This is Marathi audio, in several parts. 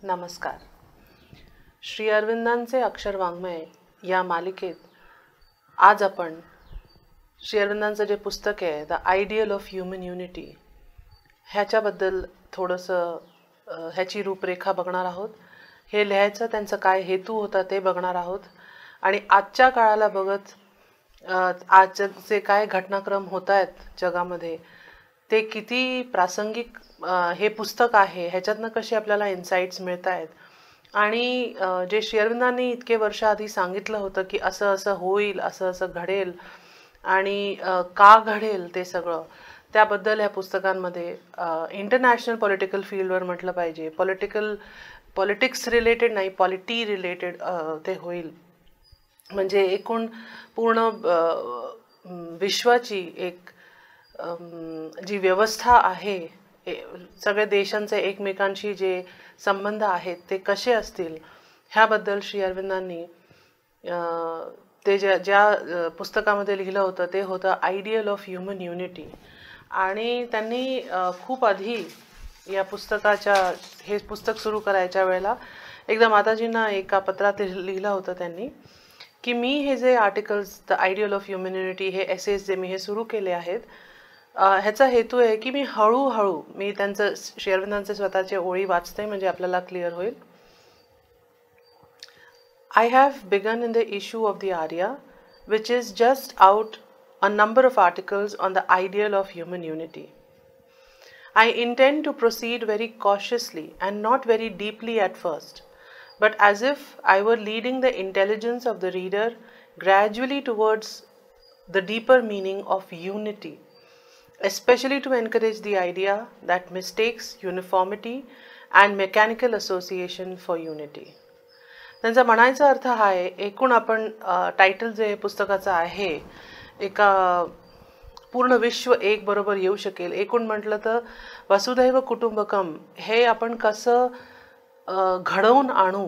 नमस्कार. श्री अरविंदांचे अक्षर वाङ्मय या मालिकेत आज आपण श्री अरविंदांचं जे पुस्तक आहे the ideal of human unity ह्याच्याबद्दल थोडंसं ह्याची रूपरेखा बघणार आहोत. हे लिहायचं त्यांचा काय हेतू होता ते बघणार आहोत आणि आजच्या काळाला बघत आज जे काय घटनाक्रम होत आहेत जगामध्ये ते किती प्रासंगिक हे पुस्तक आहे ह्याच्यातनं कसे आपल्याला इन्साइट्स मिळत आहेत आणि जे श्री अरविंदांनी इतके वर्ष आधी सांगितलं होतं की असं असं होईल, असं असं घडेल आणि का घडेल ते सगळं त्याबद्दल ह्या पुस्तकांमध्ये इंटरनॅशनल पॉलिटिकल फील्डवर म्हटलं पाहिजे, पॉलिटिक्स रिलेटेड नाही पॉलिटी रिलेटेड ते होईल. म्हणजे एकूण पूर्ण विश्वाची एक जी व्यवस्था आहे, सगळे देशांचे एकमेकांशी जे संबंध आहेत ते कसे असतील ह्याबद्दल श्री अरविंदांनी ते ज्या पुस्तकामध्ये लिहिलं होतं ते होतं आयडियल ऑफ ह्युमन युनिटी. आणि त्यांनी खूप आधी या हे पुस्तक सुरू करायच्या वेळेला एकदा माताजींना एका पत्रात लिहिलं होतं त्यांनी की मी हे जे articles the ideal of human unity हे एसेस जे मी हे सुरू केले आहेत ह्याचा हेतू आहे की मी हळूहळू मी त्यांचं श्री अरविंदांचे स्वतःचे ओळी वाचते म्हणजे आपल्याला क्लिअर होईल. I have begun in the issue of the Arya, which is just out a number of articles on the ideal of human unity. I intend to proceed very cautiously and not very deeply at first, but as if I were leading the intelligence of the reader gradually towards the deeper meaning of unity, especially to encourage the idea that mistakes uniformity and mechanical association for unity. त्यांचा म्हणायचा अर्थ हा आहे, एकूण आपण टायटल जे पुस्तकाचं आहे एका पूर्ण विश्व एक बरोबर येऊ शकेल, एकूण म्हटलं तर वसुधैव कुटुंबकम हे आपण कसं घडवून आणू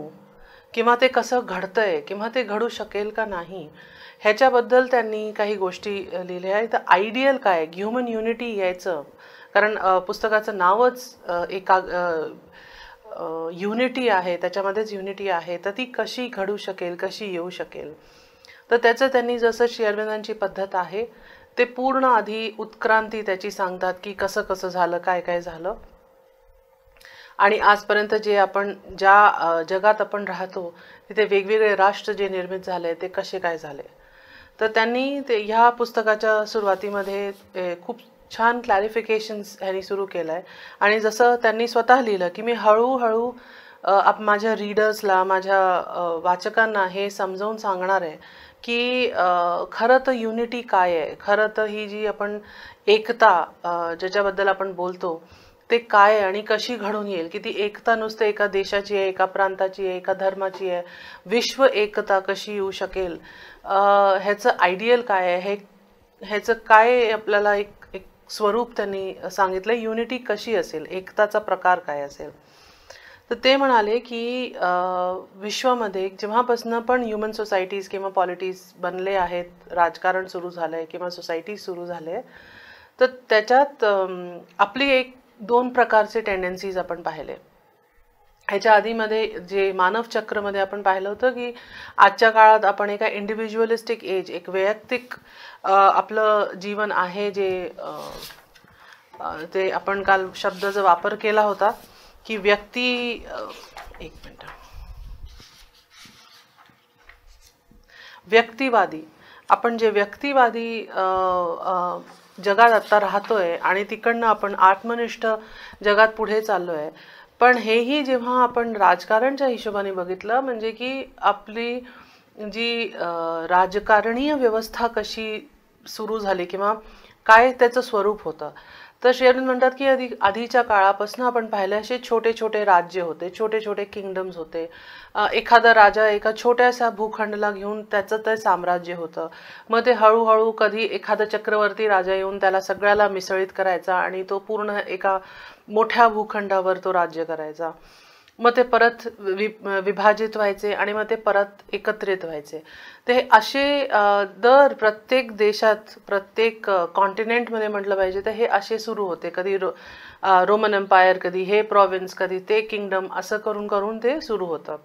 किंवा ते कसं घडतंय किंवा ते घडू शकेल का नाही ह्याच्याबद्दल त्यांनी काही गोष्टी लिहिल्या आहेत. तर आयडियल काय ह्युमन युनिटी यायचं कारण पुस्तकाचं नावच एका युनिटी आहे, त्याच्यामध्येच युनिटी आहे, तर ती कशी घडू शकेल, कशी येऊ शकेल. तर त्याचं त्यांनी जसं श्री अरविंदांची पद्धत आहे ते पूर्ण आधी उत्क्रांती त्याची सांगतात की कसं कसं झालं, काय काय झालं आणि आजपर्यंत जे आपण ज्या जगात आपण राहतो तिथे वेगवेगळे राष्ट्र जे निर्मित झाले ते कसे काय झाले. तर त्यांनी ते ह्या पुस्तकाच्या सुरुवातीमध्ये खूप छान क्लॅरिफिकेशन्स ह्यांनी सुरू केलं आहे आणि जसं त्यांनी स्वतः लिहिलं की मी हळूहळू माझ्या रीडर्सला माझ्या वाचकांना हे समजावून सांगणार आहे की खरं तर युनिटी काय आहे, खरं तर ही जी आपण एकता ज्याच्याबद्दल आपण बोलतो ते काय आहे आणि कशी घडून येईल, की ती एकता नुसतं एका देशाची आहे, एका प्रांताची आहे, एका धर्माची आहे, विश्व एकता कशी येऊ शकेल, ह्याचं आयडियल काय आहे, ह्याचं काय आपल्याला एक स्वरूप त्यांनी सांगितलं, युनिटी कशी असेल, एकताचा प्रकार काय असेल. तर ते म्हणाले की विश्वामध्ये जेव्हापासून पण ह्युमन सोसायटीज किंवा पॉलिटिक्स बनले आहेत, राजकारण सुरू झालं आहे किंवा सोसायटी सुरू झाले आहे, तर त्याच्यात आपली एक दोन प्रकारचे टेंडन्सीज आपण पाहिले. ह्याच्या आधीमध्ये जे मानव चक्रमध्ये आपण पाहिलं होतं की आजच्या काळात आपण एका इंडिव्हिज्युअलिस्टिक एज, एक वैयक्तिक आपलं जीवन आहे जे ते आपण काल शब्दाचा वापर केला होता की व्यक्तिवादी आपण जे व्यक्तिवादी जगात आता राहतोय आणि तिकडनं आपण आत्मनिष्ठ जगात पुढे चाललोय. पण हेही जेव्हा आपण राजकारणच्या हिशोबाने बघितलं म्हणजे की आपली जी राजकारणीय व्यवस्था कशी सुरू झाली किंवा काय त्याचं स्वरूप होतं. तर श्री अरविंद म्हणतात की आधीच्या काळापासून आपण पाहिलं असे छोटे छोटे राज्य होते, छोटे छोटे किंगडम्स होते. एखादा राजा एका छोट्याशा भूखंडला घेऊन त्याचं ते साम्राज्य होतं. मग ते हळूहळू कधी एखादा चक्रवर्ती राजा येऊन त्याला सगळ्याला मिसळीत करायचा आणि तो पूर्ण एका मोठ्या भूखंडावर तो राज्य करायचा. मग ते परत विभाजित व्हायचे आणि मग ते परत एकत्रित व्हायचे. ते असे दर प्रत्येक देशात, प्रत्येक कॉन्टिनेंटमध्ये म्हटलं पाहिजे तर हे असे सुरू होते. कधी रोमन एम्पायर, कधी हे प्रॉव्हिन्स, कधी ते किंगडम, असं करून करून ते सुरू होतं.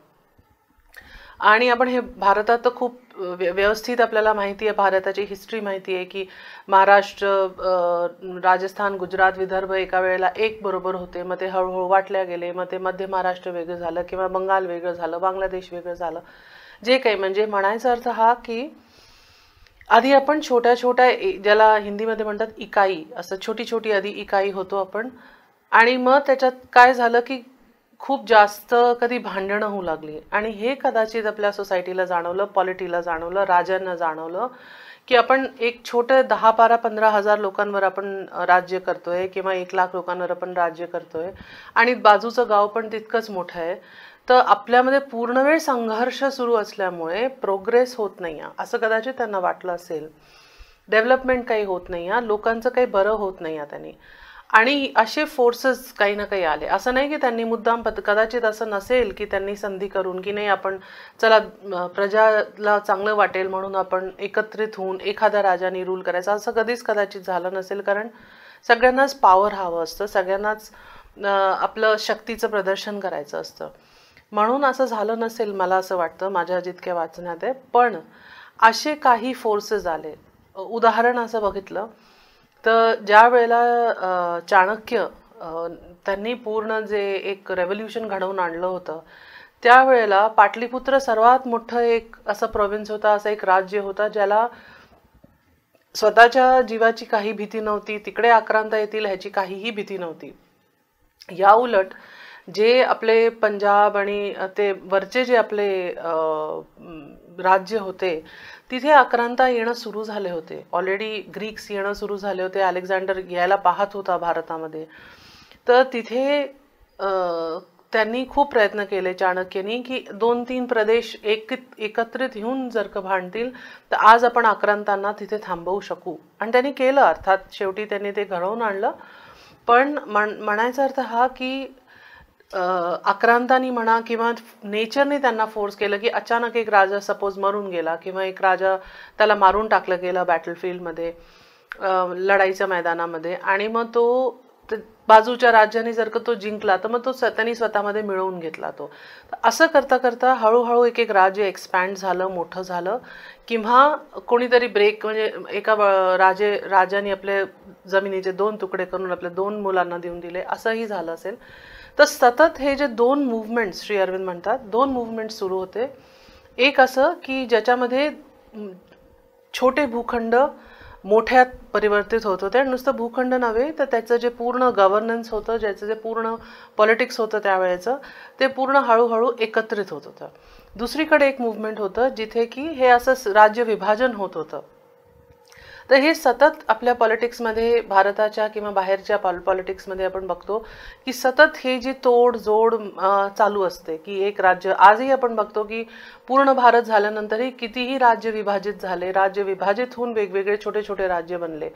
आणि आपण हे भारतात तर खूप व्यवस्थित आपल्याला माहिती आहे, भारताची हिस्ट्री माहिती आहे की महाराष्ट्र, राजस्थान, गुजरात, विदर्भ एका वेळेला एक बरोबर होते. मग ते हळूहळू वाटल्या गेले. मग ते मध्य महाराष्ट्र वेगळं झालं किंवा बंगाल वेगळं झालं, बांगलादेश वेगळं झालं, जे काही. म्हणजे म्हणायचा अर्थ हा की आधी आपण छोट्या छोट्या ज्याला हिंदीमध्ये म्हणतात इकाई, असं छोटी छोटी आधी इकाई होतो आपण. आणि मग त्याच्यात काय झालं की खूप जास्त कधी भांडणं होऊ लागली. आणि हे कदाचित आपल्या सोसायटीला जाणवलं, पॉलिटीला जाणवलं, राजांना जाणवलं की आपण एक छोटं 10, 12, 15,000 लोकांवर आपण राज्य करतोय किंवा 1,00,000 लोकांवर आपण राज्य करतोय आणि बाजूचं गाव पण तितकंच मोठं आहे. तर आपल्यामध्ये पूर्ण वेळ संघर्ष सुरू असल्यामुळे प्रोग्रेस होत नाही, असं कदाचित त्यांना वाटलं असेल. डेव्हलपमेंट काही होत नाही, लोकांचं काही बरं होत नाही त्यांनी. आणि असे फोर्सेस काही ना काही आले. असं नाही की त्यांनी मुद्दाम, कदाचित असं नसेल की त्यांनी संधी करून की नाही आपण चला प्रजाला चांगलं वाटेल म्हणून आपण एकत्रित होऊन एखाद्या राजाने रूल करायचा, असं कधीच कदाचित झालं नसेल. कारण सगळ्यांनाच पॉवर हवं असतं, सगळ्यांनाच आपलं शक्तीचं प्रदर्शन करायचं असतं. म्हणून असं झालं नसेल, मला असं वाटतं माझ्या जितक्या वाचण्यात आहे. पण असे काही फोर्सेस आले. उदाहरण असं बघितलं तर ज्या वेळेला चाणक्य त्यांनी पूर्ण जे एक रेव्होल्युशन घडवून आणलं होतं, त्यावेळेला पाटलीपुत्र सर्वात मोठं एक असं प्रोव्हिन्स होता, असं एक राज्य होता ज्याला स्वतःच्या जीवाची काही भीती नव्हती, तिकडे आक्रांत येतील ह्याची काहीही भीती नव्हती. या उलट जे आपले पंजाब आणि ते वरचे जे आपले राज्य होते, तिथे आक्रांता येणं सुरू झाले होते. ऑलरेडी ग्रीक्स येणं सुरू झाले होते, अलेक्झांडर यायला पाहत होता भारतामध्ये. तर तिथे त्यांनी खूप प्रयत्न केले चाणक्यनी की 2-3 प्रदेश एकत्रित येऊन जर का भांडतील तर आज आपण आक्रांतांना तिथे थांबवू शकू. आणि त्यांनी केलं, अर्थात शेवटी त्यांनी ते घडवून आणलं. पण म्हणायचा अर्थ हा की आक्रांतांनी म्हणा किंवा नेचरने त्यांना फोर्स केलं की अचानक एक राजा सपोज मरून गेला किंवा एक राजा त्याला मारून टाकलं गेलं बॅटलफील्डमध्ये, लढाईच्या मैदानामध्ये, आणि मग तो बाजूच्या राज्याने जर का तो जिंकला तर मग तो त्यांनी स्वतःमध्ये मिळवून घेतला तो. असं करता करता हळूहळू एक एक राज्य एक्सपॅन्ड झालं, मोठं झालं. किंवा कोणीतरी ब्रेक, म्हणजे एका राजाने आपले जमिनीचे 2 तुकडे करून आपल्या 2 मुलांना देऊन दिले, असंही झालं असेल. तर सतत हे जे 2 मूव्हमेंट्स, श्री अरविंद म्हणतात 2 मूव्हमेंट्स सुरू होते. एक असं की ज्याच्यामध्ये छोटे भूखंड मोठ्यात परिवर्तित होत होते. आणि नुसतं भूखंड नव्हे तर त्याचं जे पूर्ण गव्हर्नन्स होतं, ज्याचं जे पूर्ण पॉलिटिक्स होतं त्यावेळेचं, ते पूर्ण हळूहळू एकत्रित होत होतं. दुसरीकडे एक मूव्हमेंट होतं जिथे की हे असं राज्य विभाजन होत होतं. तर हे सतत आपल्या पॉलिटिक्समध्ये, भारताच्या किंवा बाहेरच्या पॉलिटिक्समध्ये आपण बघतो की सतत हे जी तोड जोड चालू असते की एक राज्य. आजही आपण बघतो की पूर्ण भारत झाल्यानंतरही कितीही राज्य विभाजित झाले, राज्य विभाजित होऊन वेगवेगळे छोटे छोटे राज्य बनले.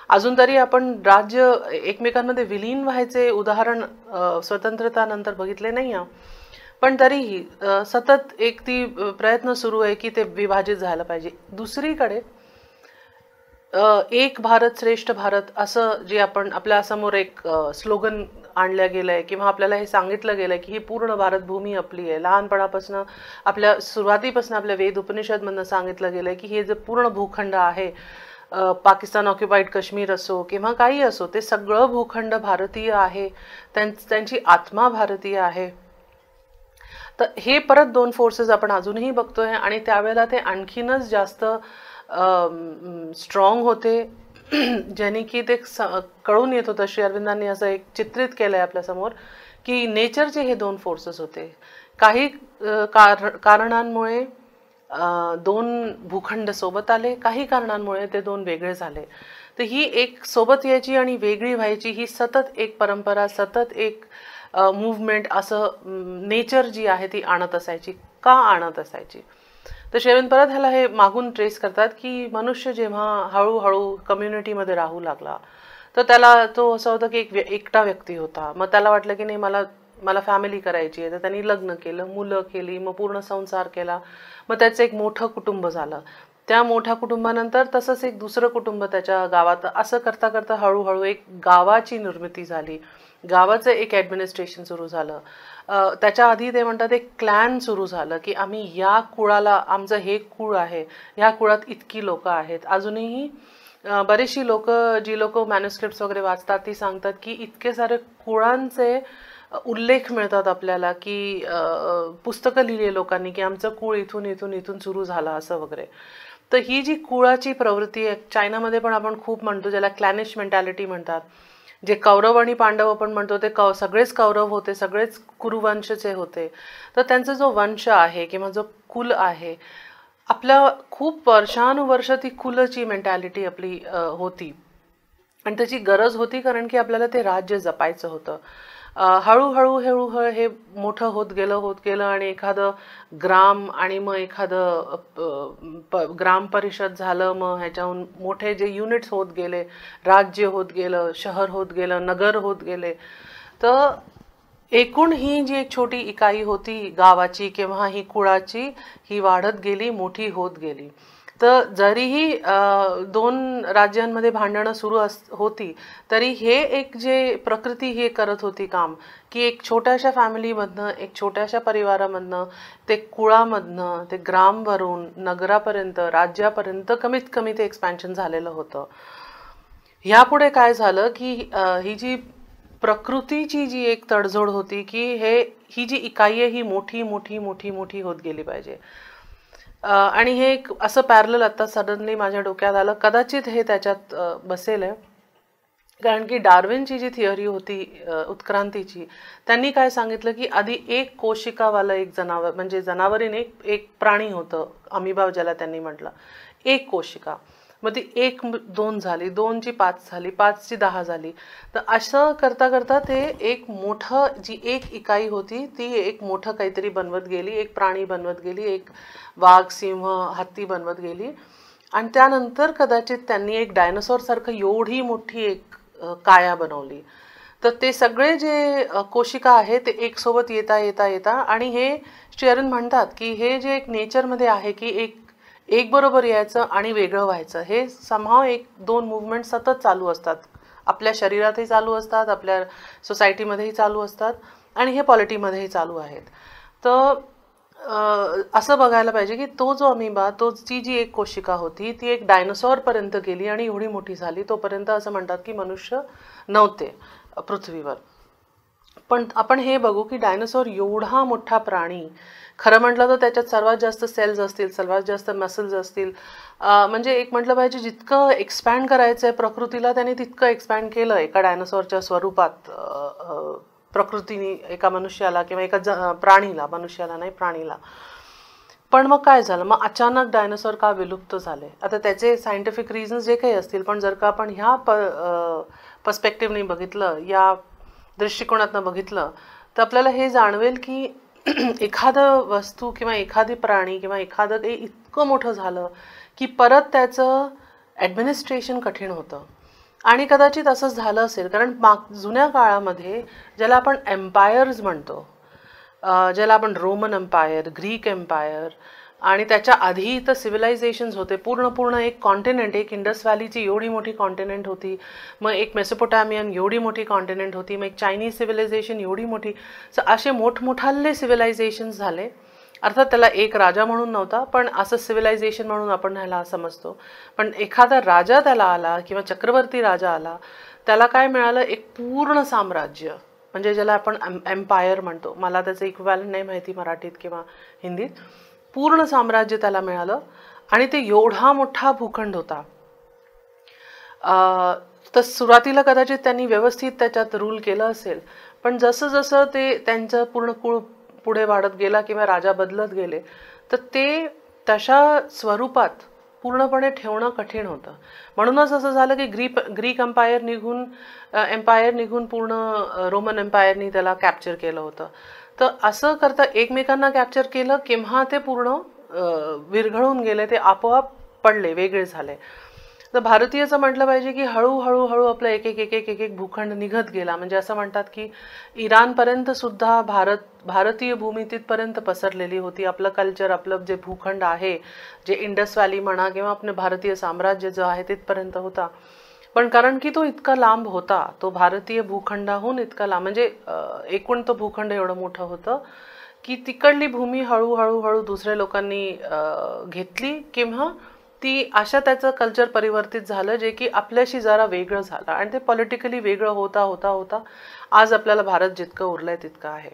अजून तरी आपण राज्य एकमेकांमध्ये विलीन व्हायचे उदाहरण स्वतंत्रतानंतर बघितले नाही. पण तरीही सतत एक ती प्रयत्न सुरू आहे की ते विभाजित झालं पाहिजे. दुसरीकडे एक भारत श्रेष्ठ भारत असं जे आपण आपल्या समोर एक स्लोगन आणल्या गेलंय किंवा आपल्याला हे सांगितलं गेलंय की ही पूर्ण भारतभूमी आपली आहे. लहानपणापासून आपल्या सुरुवातीपासून आपल्या वेद उपनिषदमधनं सांगितलं गेलंय की हे जे पूर्ण भूखंड आहे, पाकिस्तान ऑक्युपाईड काश्मीर असो किंवा काही असो, ते सगळं भूखंड भारतीय आहे, त्यांची आत्मा भारतीय आहे. तर हे परत 2 फोर्सेस आपण अजूनही बघतोय आणि त्यावेळेला ते आणखीनच जास्त स्ट्रॉंग होते, ज्याने की ते कळून येत होतं. श्री अरविंदांनी असं एक चित्रित केलंय आपल्यासमोर की नेचरचे हे 2 फोर्सेस होते. काही कारणांमुळे 2 भूखंड सोबत आले, काही कारणांमुळे ते 2 वेगळे झाले. तर ही एक सोबत यायची आणि वेगळी व्हायची ही सतत एक परंपरा, सतत एक मूव्हमेंट असं नेचर जी आहे ती आणत असायची. का आणत असायची? तर शेरविंद परत ह्याला हे मागून ट्रेस करतात की मनुष्य जेव्हा हळूहळू कम्युनिटीमध्ये राहू लागला तर त्याला तो असं होतं की एकटा व्यक्ती होता. मग त्याला वाटलं की नाही, मला मला फॅमिली करायची आहे, तर त्यांनी लग्न केलं, मुलं केली, मग पूर्ण संसार केला, मग त्याचं एक मोठं कुटुंब झालं. त्या मोठ्या कुटुंबानंतर तसंच एक दुसरं कुटुंब त्याच्या गावात, असं करता करता हळूहळू एक गावाची निर्मिती झाली, गावाचं एक ॲडमिनिस्ट्रेशन सुरू झालं. त्याच्या आधी ते म्हणतात एक क्लॅन सुरू झालं, की आम्ही या कुळाला, आमचं हे कुळ आहे, ह्या कुळात इतकी लोकं आहेत. अजूनही बरीचशी जी लोक मॅन्युस्क्रिप्ट्स वगैरे वाचतात ती सांगतात की इतके सारे कुळांचे उल्लेख मिळतात आपल्याला, की पुस्तकं लिहिली लोकांनी की आमचं कुळ इथून इथून इथून सुरू झालं असं वगैरे. तर ही जी कुळाची प्रवृत्ती आहे, चायनामध्ये पण आपण खूप म्हणतो, ज्याला क्लॅनिश मेंटॅलिटी म्हणतात. जे कौरव आणि पांडव आपण म्हणतो ते सगळेच कौरव होते, सगळेच कुरुवंशचे होते. तर त्यांचा जो वंश आहे किंवा जो कुल आहे, आपल्या खूप वर्षानुवर्ष ती कुलची मेंटॅलिटी आपली होती आणि त्याची गरज होती, कारण की आपल्याला ते राज्य जपायचं होतं. हळूहळू हळूहळू हे मोठं होत गेलं आणि एखादं ग्राम आणि मग एखादं ग्राम परिषद झालं, मग ह्याच्याहून मोठे जे युनिट्स होत गेले, राज्य होत गेलं, शहर होत गेलं, नगर होत गेले. तर एकूण ही जी एक छोटी इकाई होती गावाची किंवा ही कुळाची, ही वाढत गेली, मोठी होत गेली. तर जरीही दोन राज्यांमध्ये भांडणं सुरू होती, तरी हे एक जे प्रकृती हे करत होती काम, की एक छोट्याशा फॅमिलीमधनं, एक छोट्याशा परिवारामधनं, ते कुळामधनं, ते ग्रामवरून नगरापर्यंत, राज्यापर्यंत कमीत कमी ते एक्सपॅन्शन झालेलं होतं. ह्यापुढे काय झालं, की ही जी प्रकृतीची जी एक तडजोड होती, की ही जी इकाई आहे ही मोठी मोठी मोठी मोठी होत गेली पाहिजे. आणि हे एक असं पॅरलल आता सडनली माझ्या डोक्यात आलं, कदाचित हे त्याच्यात बसेल आहे. कारण की डार्विनची जी थिअरी होती उत्क्रांतीची, त्यांनी काय सांगितलं, की आधी एक कोशिकावालं एक जनावर, म्हणजे जनावरीने एक प्राणी होतं, अमिबा ज्याला त्यांनी म्हटलं, एक कोशिका. मग ती 1 2 झाली, 2ची 5 झाली, 5ची 10 झाली. तर असं करता करता ते एक मोठं, जी एक इकाई होती ती एक मोठं काहीतरी बनवत गेली, एक प्राणी बनवत गेली, एक वाघ, सिंह, हत्ती बनवत गेली. आणि त्यानंतर कदाचित त्यांनी एक डायनासॉर सारखं एवढी मोठी एक काया बनवली. तर ते सगळे जे कोशिका आहे ते एक सोबत येता येता येता, आणि हे स्टेअरन म्हणतात की हे जे एक नेचरमध्ये आहे, की एक बरोबर यायचं आणि वेगळं व्हायचं, हे समहाव एक दोन मूवमेंट सतत चालू असतात. आपल्या शरीरातही चालू असतात, आपल्या सोसायटीमध्येही चालू असतात, आणि हे पॉलिटीमध्येही चालू आहेत. तर असं बघायला पाहिजे की तो जो अमिबा, ती जी एक कोशिका होती ती एक डायनासॉरपर्यंत गेली आणि एवढी मोठी झाली. तोपर्यंत असं म्हणतात की मनुष्य नव्हते पृथ्वीवर. पण आपण हे बघू की डायनासॉर एवढा मोठा प्राणी, खरं म्हटलं तर त्याच्यात सर्वात जास्त सेल्स असतील, सर्वात जास्त मसल्स असतील. म्हणजे एक म्हटलं पाहिजे, जितकं एक्सपॅन्ड करायचं आहे प्रकृतीला त्याने तितकं एक्सपॅन्ड केलं एका डायनासॉरच्या स्वरूपात, प्रकृतीने एका मनुष्याला किंवा एका प्राणीला, मनुष्याला नाही प्राणीला. पण मग काय झालं, मग अचानक डायनासॉर का विलुप्त झाले? आता त्याचे सायंटिफिक रिझन्स जे काही असतील, पण जर का आपण ह्या पर्स्पेक्टिव्हने बघितलं, या दृष्टिकोनातनं बघितलं, तर आपल्याला हे जाणवेल की एखादं वस्तू किंवा एखादी प्राणी किंवा एखादं ते इतकं मोठं झालं की परत त्याचं ॲडमिनिस्ट्रेशन कठीण होतं. आणि कदाचित असंच झालं असेल, कारण जुन्या काळामध्ये ज्याला आपण एम्पायर्स म्हणतो, ज्याला आपण रोमन एम्पायर, ग्रीक एम्पायर, आणि त्याच्या आधी तर सिव्हिलायझेशन्स होते. पूर्ण एक कॉन्टिनेंट, एक इंडस व्हॅलीची एवढी मोठी कॉन्टिनेंट होती, मग एक मेसोपोटॅमियन एवढी मोठी कॉन्टिनेंट होती, मग एक चायनीज सिव्हिलायझेशन एवढी मोठी. असे मोठमोठाले सिव्हिलायझेशन्स झाले. अर्थात त्याला एक राजा म्हणून नव्हता, पण असं सिव्हिलायझेशन म्हणून आपण ह्याला समजतो. पण एखादा राजा त्याला आला किंवा चक्रवर्ती राजा आला, त्याला काय मिळालं, एक पूर्ण साम्राज्य, म्हणजे ज्याला आपण एम्पायर म्हणतो. मला त्याचं इक्वॅलंट नाही माहिती मराठीत किंवा हिंदीत. पूर्ण साम्राज्य त्याला मिळालं, आणि ते एवढा मोठा भूखंड होता. तर सुरुवातीला कदाचित त्यांनी व्यवस्थित त्याच्यात रूल केलं असेल, पण जसं जसं ते त्यांचं पूर्ण कुळ पुढे वाढत गेला किंवा राजा बदलत गेले, तर ते तशा स्वरूपात पूर्णपणे ठेवणं कठीण होतं. म्हणूनच असं झालं की ग्रीक एम्पायर निघून पूर्ण रोमन एम्पायरनी त्याला कॅप्चर केलं होतं. तर असं करता एकमेकांना कॅप्चर केलं, केव्हा ते पूर्ण विरघळून गेले, ते आपोआप पडले, वेगळे झाले. तर भारतीयचं म्हटलं पाहिजे की हळूहळू हळू आपलं एक एक एक एक एक एक भूखंड निघत गेला. म्हणजे असं म्हणतात की इराणपर्यंत सुद्धा भारतीय भूमी तिथपर्यंत पसरलेली होती. आपलं कल्चर, आपलं जे भूखंड आहे, जे इंडस व्हॅली म्हणा किंवा आपलं भारतीय साम्राज्य जो आहे तिथपर्यंत होता. पण कारण की तो इतका लांब होता, तो भारतीय भूखंडाहून इतका लांब, म्हणजे एकूण तो भूखंड एवढं मोठं होतं की तिकडली भूमी हळूहळू हळू दुसऱ्या लोकांनी घेतली किंवा ती अशा त्याचं कल्चर परिवर्तित झालं जे की आपल्याशी जरा वेगळं झालं आणि ते पॉलिटिकली वेगळं होता होता होता आज आपल्याला भारत जितकं उरलंय तितकं आहे.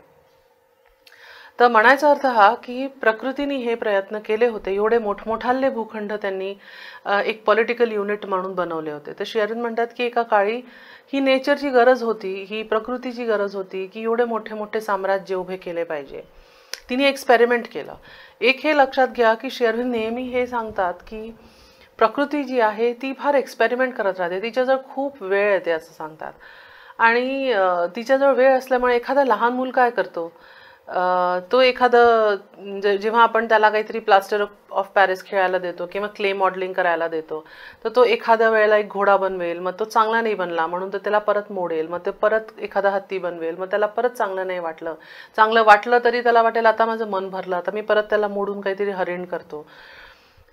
तर म्हणायचा अर्थ हा की प्रकृतीने हे प्रयत्न केले होते, एवढे मोठमोठाले भूखंड त्यांनी एक पॉलिटिकल युनिट म्हणून बनवले होते. तर श्री अरविंद म्हणतात की एका काळी ही नेचरची गरज होती, ही प्रकृतीची गरज होती की एवढे मोठे मोठे साम्राज्य उभे केले पाहिजे. तिने एक्सपेरिमेंट केलं. एक हे लक्षात घ्या की श्री अरविंद नेहमी हे सांगतात की प्रकृती जी आहे ती फार एक्सपेरिमेंट करत राहते, तिच्याजवळ खूप वेळ येते असं सांगतात. आणि तिच्याजवळ वेळ असल्यामुळे एखादा लहान मूल काय करतो, तो एखादं जेव्हा आपण त्याला काहीतरी प्लास्टर ऑफ पॅरिस खेळायला देतो किंवा क्ले मॉडेलिंग करायला देतो, तर तो एखाद्या वेळेला एक घोडा बनवेल, मग तो चांगला नाही बनला म्हणून तो त्याला परत मोडेल, मग ते परत एखादा हत्ती बनवेल, मग त्याला परत चांगलं नाही वाटलं, चांगलं वाटलं तरी त्याला वाटेल आता माझं मन भरलं, आता मी परत त्याला मोडून काहीतरी हरिण करतो.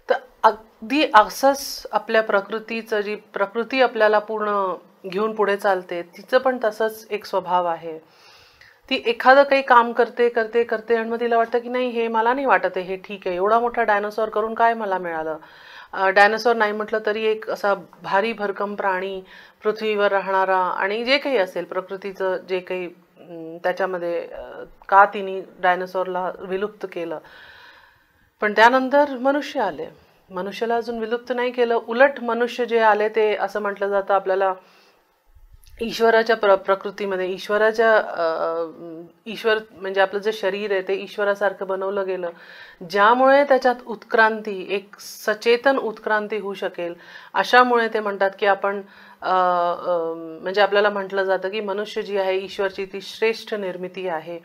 तर अगदी असंच आपल्या प्रकृतीचं, जी प्रकृती आपल्याला पूर्ण घेऊन पुढे चालते, तिचं पण तसंच एक स्वभाव आहे. ती एखादं काही काम करते करते करते आणि मग तिला वाटतं की नाही हे मला नाही वाटत आहे, हे ठीक आहे, एवढा मोठा डायनोसॉर करून काय मला मिळालं. डायनोसॉर नाही म्हटलं तरी एक असा भारी भरकम प्राणी, पृथ्वीवर राहणारा, आणि जे काही असेल प्रकृतीचं जे काही त्याच्यामध्ये का तिने डायनोसॉरला विलुप्त केलं. पण त्यानंतर मनुष्य आले, मनुष्याला अजून विलुप्त नाही केलं. उलट मनुष्य जे आले ते असं म्हटलं जातं आपल्याला ईश्वराच्या प्रकृतीमध्ये, ईश्वर म्हणजे आपलं जे शरीर आहे ते ईश्वरासारखं बनवलं गेलं, ज्यामुळे त्याच्यात उत्क्रांती, एक सचेतन उत्क्रांती होऊ शकेल. अशामुळे ते म्हणतात की आपण म्हणजे आपल्याला म्हटलं जातं की मनुष्य जी आहे ईश्वरची ती श्रेष्ठ निर्मिती आहे.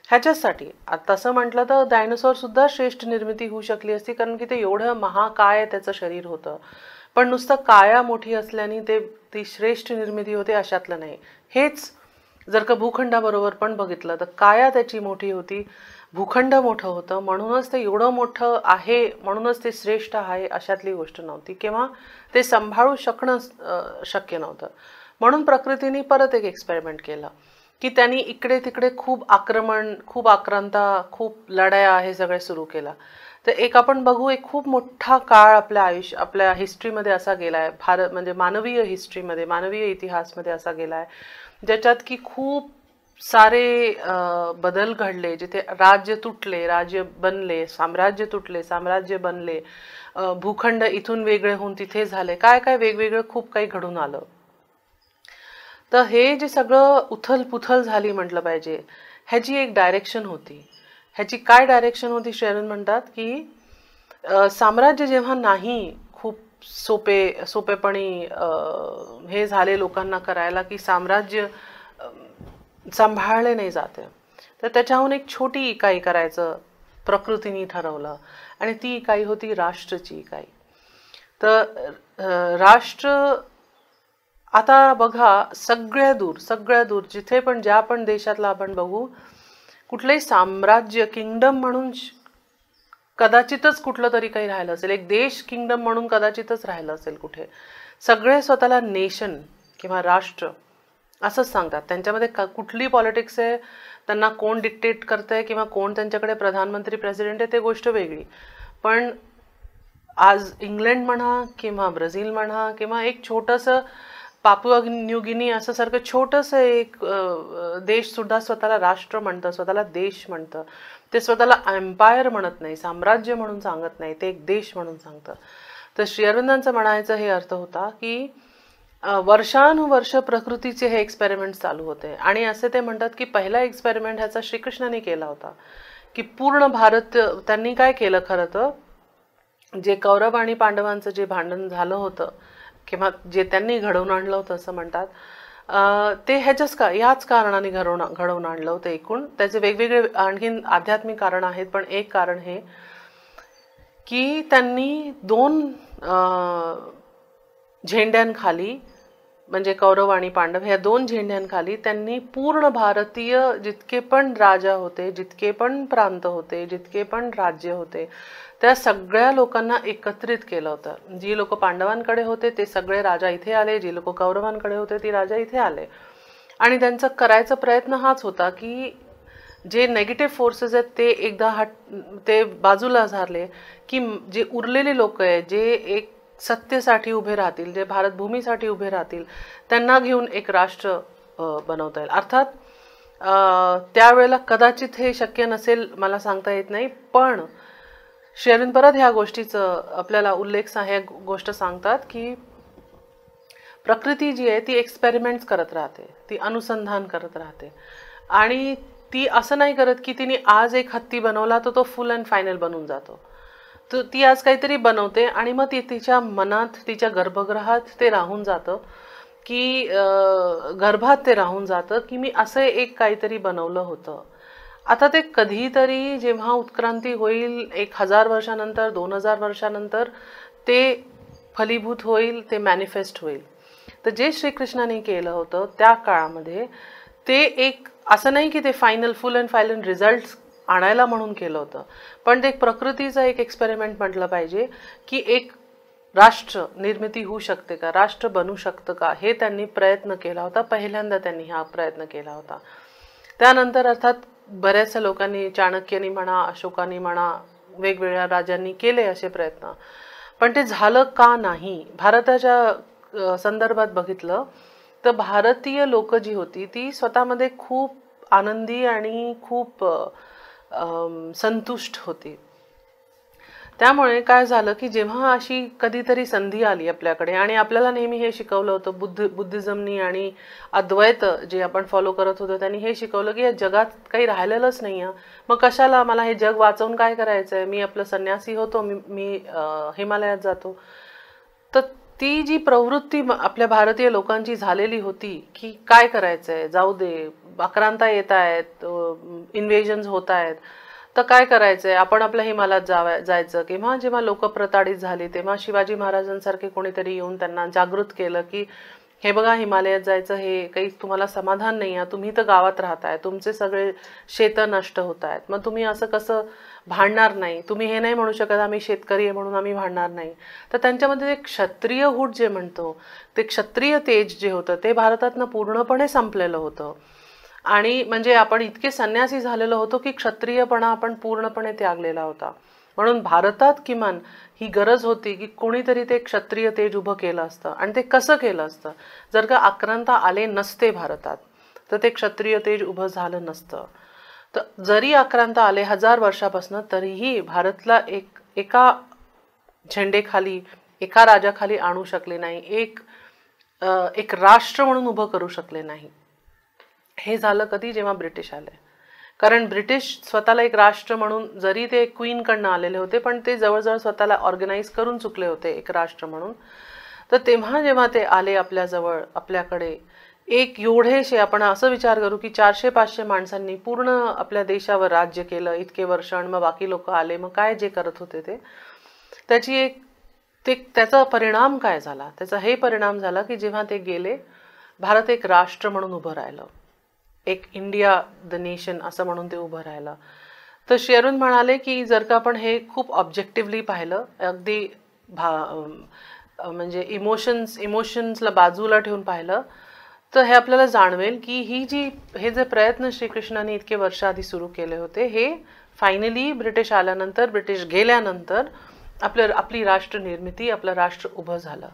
ह्याच्यासाठी आता तसं म्हटलं तर डायनोसॉर सुद्धा श्रेष्ठ निर्मिती होऊ शकली असती, कारण की ते एवढं महाकाय त्याचं शरीर होतं. पण नुसतं काया मोठी असल्याने ते ती श्रेष्ठ निर्मिती होते अशातलं नाही. हेच जर का भूखंडाबरोबर पण बघितलं तर काया त्याची मोठी होती, भूखंड मोठं होतं, म्हणूनच ते एवढं मोठं आहे, म्हणूनच ते श्रेष्ठ आहे अशातली गोष्ट नव्हती, किंवा ते सांभाळू शकणं शक्य नव्हतं. म्हणून प्रकृतीने परत एक एक्सपेरिमेंट केला की त्यांनी इकडे तिकडे खूप आक्रमण, खूप आक्रांता, खूप लढाया हे सगळे सुरू केला. तर एक आपण बघू, एक खूप मोठा काळ आपल्या हिस्ट्रीमध्ये असा गेलाय, भारत म्हणजे मानवीय हिस्ट्रीमध्ये, मानवीय इतिहासमध्ये असा गेलाय, ज्याच्यात की खूप सारे बदल घडले, जिथे राज्य तुटले, राज्य बनले, साम्राज्य तुटले, साम्राज्य बनले, भूखंड इथून वेगळे होऊन तिथे झाले, काय काय वेगवेगळं खूप काही घडून आलं. तर हे जे सगळं उथल-पुथल झाली म्हटलं पाहिजे, ह्याची एक डायरेक्शन होती. ह्याची काय डायरेक्शन होती, श्री अरविंद म्हणतात की साम्राज्य जेव्हा नाही खूप सोपेपणी हे झाले लोकांना करायला की साम्राज्य सांभाळले नाही जाते, तर त्याच्याहून एक छोटी इकाई करायचं प्रकृतीने ठरवलं, आणि ती इकाई होती राष्ट्रची इकाई. तर राष्ट्र आता बघा, सगळ्या दूर जिथे पण ज्या पण देशातला आपण बघू, कुठलंही साम्राज्य किंगडम म्हणून कदाचितच कुठलं तरी काही राहिलं असेल, एक देश किंगडम म्हणून कदाचितच राहिलं असेल कुठे. सगळे स्वतःला नेशन किंवा राष्ट्र असंच सांगतात. त्यांच्यामध्ये कुठली पॉलिटिक्स आहे, त्यांना कोण डिक्टेट करतंय किंवा कोण त्यांच्याकडे प्रधानमंत्री प्रेसिडेंट आहे ते गोष्ट वेगळी. पण आज इंग्लंड म्हणा किंवा ब्राझील म्हणा किंवा एक छोटंसं पापुआ न्यू गिनी असं सारखं छोटंसं एक देश सुद्धा स्वतःला राष्ट्र म्हणतं, स्वतःला देश म्हणतं. ते स्वतःला एम्पायर म्हणत नाही, साम्राज्य म्हणून सांगत नाही, ते एक देश म्हणून सांगतं. तर श्री अरविंदांचं म्हणायचं हे अर्थ होता की वर्षानुवर्ष प्रकृतीचे हे एक्सपेरिमेंट चालू होते. आणि असे ते म्हणतात की पहिला एक्सपेरिमेंट ह्याचा श्रीकृष्णाने केला होता की पूर्ण भारत त्यांनी काय केलं, खरं तर जे कौरव आणि पांडवांचं जे भांडण झालं होतं किंवा जे त्यांनी घडवून आणलं होतं असं म्हणतात, ते याच कारणाने घडवून आणलं होतं. एकूण त्याचे वेगवेगळे आणखीन आध्यात्मिक कारण आहेत, पण एक कारण हे की त्यांनी दोन झेंड्यांखाली, म्हणजे कौरव आणि पांडव ह्या 2 झेंड्यांखाली त्यांनी पूर्ण भारतीय जितके पण राजा होते, जितके पण प्रांत होते, जितके पण राज्य होते, त्या सगळ्या लोकांना एकत्रित केलं होतं. जी लोक पांडवांकडे होते ते सगळे राजा इथे आले, जी लोक कौरवांकडे होते ती राजा इथे आले. आणि त्यांचा करायचा प्रयत्न हाच होता की जे नेगेटिव्ह फोर्सेस आहेत ते एकदा ते बाजूला झाले, की जे उरलेले लोक आहेत जे एक सत्तेसाठी उभे राहतील, जे भारत भूमीसाठी उभे राहतील, त्यांना घेऊन एक राष्ट्र बनवता येईल. अर्थात त्यावेळेला कदाचित हे शक्य नसेल, मला सांगता येत नाही, पण श्री अरविंद परत ह्या गोष्टीचं आपल्याला उल्लेख ह्या गोष्ट सांगतात की प्रकृती जी आहे ती एक्सपेरिमेंट्स करत राहते, ती अनुसंधान करत राहते. आणि ती असं नाही करत की तिने आज एक हत्ती बनवला तर तो फुल अँड फायनल बनून जातो. तर ती आज काहीतरी बनवते आणि मग ती तिच्या मनात, तिच्या गर्भगृहात ते राहून जातं, की गर्भात ते राहून जातं की मी असं एक काहीतरी बनवलं होतं. आता ते कधीतरी जेव्हा उत्क्रांती होईल, 1000 वर्षानंतर, 2000 वर्षानंतर ते फलीभूत होईल, ते मॅनिफेस्ट होईल. तर जे श्रीकृष्णाने केलं होतं त्या काळामध्ये ते एक असं नाही की ते final full and final result आणायला म्हणून केलं होतं, पण ते एक प्रकृतीचा एक एक्सपेरिमेंट म्हटलं पाहिजे की एक राष्ट्र निर्मिती होऊ शकते का, राष्ट्र बनू शकतं का, हे त्यांनी प्रयत्न केला होता. पहिल्यांदा त्यांनी हा प्रयत्न केला होता. त्यानंतर अर्थात बऱ्याचशा लोकांनी, चाणक्यानी म्हणा, अशोकानी म्हणा, वेगवेगळ्या राजांनी केले असे प्रयत्न, पण ते झालं का नाही. भारताच्या संदर्भात बघितलं तर भारतीय लोक जी होती ती स्वतःमध्ये खूप आनंदी आणि खूप संतुष्ट होती. त्यामुळे काय झालं की जेव्हा अशी कधीतरी संधी आली आपल्याकडे, आणि आपल्याला नेहमी हे शिकवलं होतं बुद्धिझमनी आणि अद्वैत जे आपण फॉलो करत होतो त्यांनी हे शिकवलं की या जगात काही राहिलेलंच नाही आहे, मग कशाला मला हे जग वाचवून काय करायचं आहे, मी आपलं संन्यासी होतो, मी हिमालयात जातो. तर ती जी प्रवृत्ती आपल्या भारतीय लोकांची झालेली होती की काय करायचंय, जाऊ दे, आक्रांता येत आहेत, इन्व्हेजन्स होत आहेत, तर काय करायचंय, आपण आपल्या हिमालयात जायचं. किंवा जेव्हा लोक प्रताडित झाली तेव्हा शिवाजी महाराजांसारखे कोणीतरी येऊन त्यांना जागृत केलं की हे बघा, हिमालयात जायचं हे काही तुम्हाला समाधान नाही आहे, तुम्ही तर गावात राहताय, तुमचे सगळे शेतं नष्ट होत आहेत, मग तुम्ही असं कसं भांडणार नाही, तुम्ही हे नाही म्हणू शकत आम्ही शेतकरी आहे म्हणून आम्ही भांडणार नाही. तर त्यांच्यामध्ये ते क्षत्रिय हूट जे म्हणतो, ते क्षत्रिय तेज जे होतं ते भारतातनं पूर्णपणे संपलेलं होतं. आणि म्हणजे आपण इतके संन्यासी झालेलो होतो की क्षत्रियपणा आपण पूर्णपणे त्यागलेला होता. म्हणून भारतात किमान ही गरज होती की कोणीतरी ते क्षत्रिय तेज उभं केलं असतं. आणि ते कसं केलं असतं, जर का आक्रांता आले नसते भारतात तर ते क्षत्रिय तेज उभं झालं नसतं. तर जरी आक्रांता आले 1000 वर्षापासून, तरीही भारतला एका झेंडेखाली, एका राजाखाली आणू शकले नाही, एक राष्ट्र म्हणून उभं करू शकले नाही. हे झालं कधी, जेव्हा ब्रिटिश आले. कारण ब्रिटिश स्वतःला एक राष्ट्र म्हणून, जरी ते क्वीनकडनं आलेले होते, पण ते जवळजवळ स्वतःला ऑर्गनाईज करून चुकले होते एक राष्ट्र म्हणून. तर तेव्हा जेव्हा ते आले आपल्याजवळ, आपल्याकडे एक एवढेशे, आपण असं विचार करू की 400-500 माणसांनी पूर्ण आपल्या देशावर राज्य केलं इतके वर्ष, आणि मग बाकी लोक आले, मग काय जे करत होते ते त्याचा परिणाम काय झाला. त्याचा हे परिणाम झाला की जेव्हा ते गेले, भारत एक राष्ट्र म्हणून उभं राहिलं, एक इंडिया द नेशन असं म्हणून ते उभं राहिलं. तर श्री अरविंद म्हणाले की जर का आपण हे खूप ऑब्जेक्टिव्हली पाहिलं, अगदी म्हणजे इमोशन्सला बाजूला ठेवून पाहिलं, तर हे आपल्याला जाणवेल की हे जे प्रयत्न श्रीकृष्णाने इतके वर्ष आधी सुरू केले होते, हे फायनली ब्रिटिश आल्यानंतर, ब्रिटिश गेल्यानंतर आपली राष्ट्र निर्मिती, आपलं राष्ट्र उभं झालं.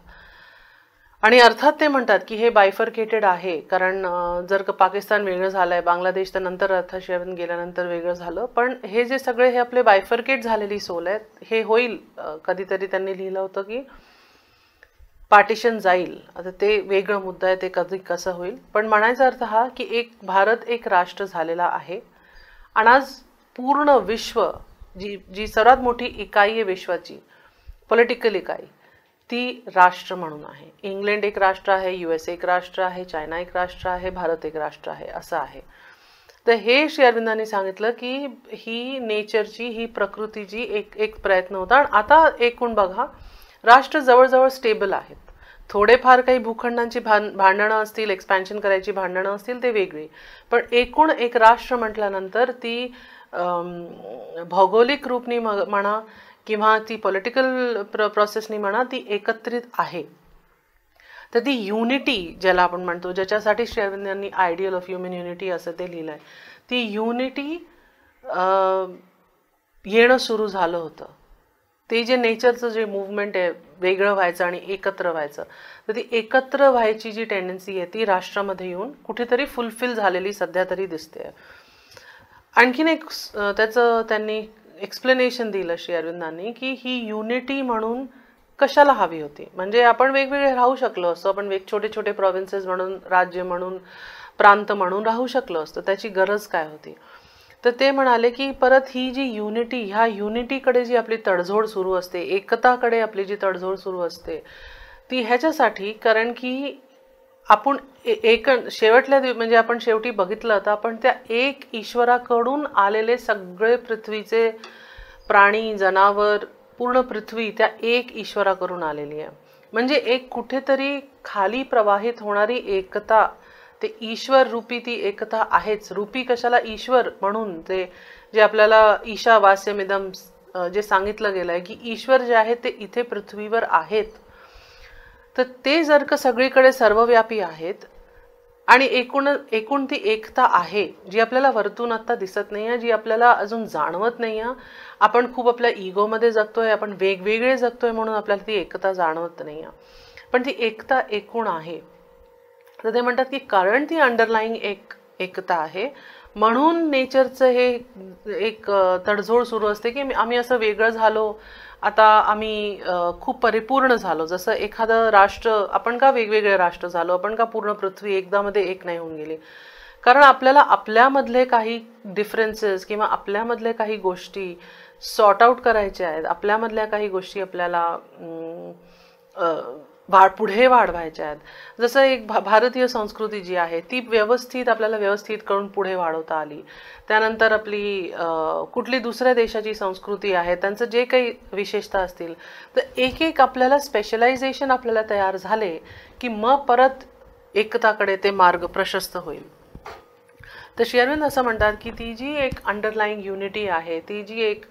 आणि अर्थात ते म्हणतात की हे बायफर्केटेड आहे, कारण जर का पाकिस्तान वेगळं झालंय, बांगलादेश तर नंतर अर्थात श्री अरविंद गेल्यानंतर वेगळं झालं, पण हे जे सगळे हे आपले बायफर्केट झालेली सोल आहेत, हे होईल. कधीतरी त्यांनी लिहिलं होतं की पार्टिशन जाईल. आता ते वेगळं मुद्दा आहे, ते कधी कसं होईल, पण म्हणायचा अर्थ हा की भारत एक राष्ट्र झालेला आहे. आणि आज पूर्ण विश्व, जी सर्वात मोठी इकाई आहे विश्वाची, पॉलिटिकल इकाई, ती राष्ट्र म्हणून आहे. इंग्लंड एक राष्ट्र आहे, US एक राष्ट्र आहे, चायना एक राष्ट्र आहे, भारत एक राष्ट्र आहे, असं आहे. तर हे श्री अरविंदांनी सांगितलं की ही नेचरची, ही प्रकृतीची एक प्रयत्न होता. आणि आता एकूण बघा, राष्ट्र जवळजवळ स्टेबल आहेत. थोडेफार काही भूखंडांची भांडणं असतील, एक्सपॅन्शन करायची भांडणं असतील, ते वेगळी. पण एकूण एक राष्ट्र म्हटल्यानंतर ती भौगोलिक रूपनी म्हणा किंवा ती पॉलिटिकल प्रोसेसनी म्हणा, ती एकत्रित आहे. तर ती युनिटी ज्याला आपण म्हणतो, ज्याच्यासाठी श्री अरविंदांनी आयडियल ऑफ ह्युमन युनिटी असं ते लिहिलंय, ती युनिटी येणं सुरू झालं होतं. ते जे नेचरचं जे मूवमेंट आहे, वेगळं व्हायचं आणि एकत्र व्हायचं, तर ती एकत्र व्हायची जी टेंडन्सी आहे ती राष्ट्रामध्ये येऊन कुठेतरी फुलफिल झालेली सध्या तरी दिसते. आणखीन एक त्याचं त्यांनी एक्सप्लेनेशन दिलं श्री अरविंदांनी, की ही युनिटी म्हणून कशाला हवी होती. म्हणजे आपण वेगवेगळे राहू शकलो असतो, आपण छोटे छोटे प्रॉव्हिन्सेस म्हणून, राज्य म्हणून, प्रांत म्हणून राहू शकलो असतो, त्याची गरज काय होती. तर ते म्हणाले की परत ही जी युनिटी, ह्या युनिटीकडे जी आपली तडजोड सुरू असते, एकताकडे आपली जी तडजोड सुरू असते, ती ह्याच्यासाठी, कारण की आपण शेवटल्या म्हणजे आपण शेवटी बघितलं तर आपण त्या एक ईश्वराकडून आलेले सगळे पृथ्वीचे प्राणी, जनावर, पूर्ण पृथ्वी त्या एक ईश्वराकडून आलेली आहे. म्हणजे एक कुठेतरी खाली प्रवाहित होणारी एकता, ते ईश्वर रूपी ती एकता आहेच. रूपी कशाला, ईश्वर म्हणून, ते जे आपल्याला ईशावास्यमिदम जे सांगितलं गेलंय की ईश्वर जे आहे ते इथे पृथ्वीवर आहेत. तर ते जर का सगळीकडे सर्वव्यापी आहेत आणि एकूण ती एकता आहे, जी आपल्याला वरतून आता दिसत नाही आहे, जी आपल्याला अजून जाणवत नाही आहे. आपण खूप आपल्या इगोमध्ये जगतोय, आपण वेगवेगळे जगतोय म्हणून आपल्याला ती एकता जाणवत नाही आहे, पण ती एकता एकूण आहे. तर ते म्हणतात की कारण ती अंडरलाईंग एकता आहे म्हणून नेचरचं हे एक तडजोड सुरू असते की आम्ही असं वेगळं झालो, आता आम्ही खूप परिपूर्ण झालो. जसं एखादं राष्ट्र, आपण का वेगवेगळे राष्ट्र झालो, आपण का पूर्ण पृथ्वी एकदामध्ये एक नाही होऊन गेली, कारण आपल्याला आपल्यामधले काही डिफरन्सेस किंवा आपल्यामधले काही गोष्टी सॉर्ट आउट करायच्या आहेत, आपल्यामधल्या काही गोष्टी आपल्याला पुढे वाढवायच्या आहेत. जसं एक भारतीय संस्कृती जी आहे ती आपल्याला व्यवस्थित करून पुढे वाढवता आली. त्यानंतर आपली कुठली दुसऱ्या देशाची संस्कृती आहे, त्यांचं जे काही विशेषता असतील, तर एक एक आपल्याला स्पेशलायझेशन आपल्याला तयार झाले की मग परत एकताकडे ते मार्ग प्रशस्त होईल. तर श्री अरविंद असं म्हणतात की ती जी एक अंडरलाईंग युनिटी आहे, ती जी एक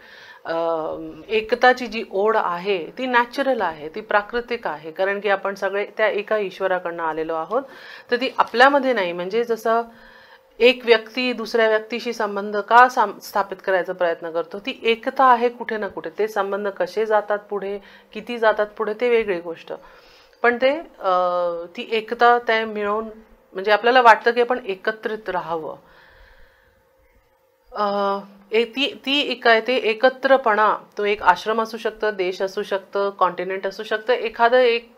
एकताची जी ओढ आहे ती नॅचरल आहे, ती प्राकृतिक आहे, कारण की आपण सगळे त्या एका ईश्वराकडनं आलेलो आहोत. तर ती आपल्यामध्ये नाही. म्हणजे जसं एक व्यक्ती दुसऱ्या व्यक्तीशी संबंध का स्थापित करायचा प्रयत्न करतो, ती एकता आहे कुठे ना कुठे. ते संबंध कसे जातात पुढे, किती जातात पुढे, ते वेगळी गोष्ट, पण ते ती एकता त्या मिळवून, म्हणजे आपल्याला वाटतं की आपण एकत्रित राहावं. ती काय, ते एकत्रपणा, तो एक आश्रम असू शकतं, देश असू शकतं, कॉन्टिनेंट असू शकतं, एखादं एक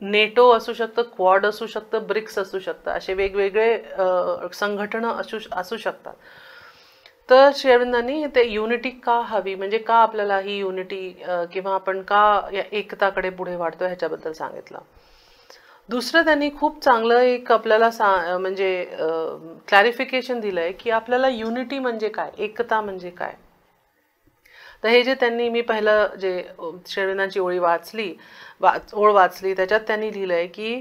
नेटो असू शकतं, क्वाड असू शकतं, ब्रिक्स असू शकतं, असे वेगवेगळे संघटना असू शकतात. तर श्री अरविंदांनी ते युनिटी का हवी, म्हणजे का आपल्याला ही युनिटी किंवा आपण का या एकताकडे पुढे वाढतो ह्याच्याबद्दल सांगितलं. दुसरं त्यांनी खूप चांगलं एक आपल्याला म्हणजे क्लॅरिफिकेशन दिलंय की आपल्याला युनिटी म्हणजे काय, एकता म्हणजे काय. तर हे जे त्यांनी, मी पहिलं जे श्री अरविंदांची ओळ वाचली त्याच्यात त्यांनी लिहिलंय की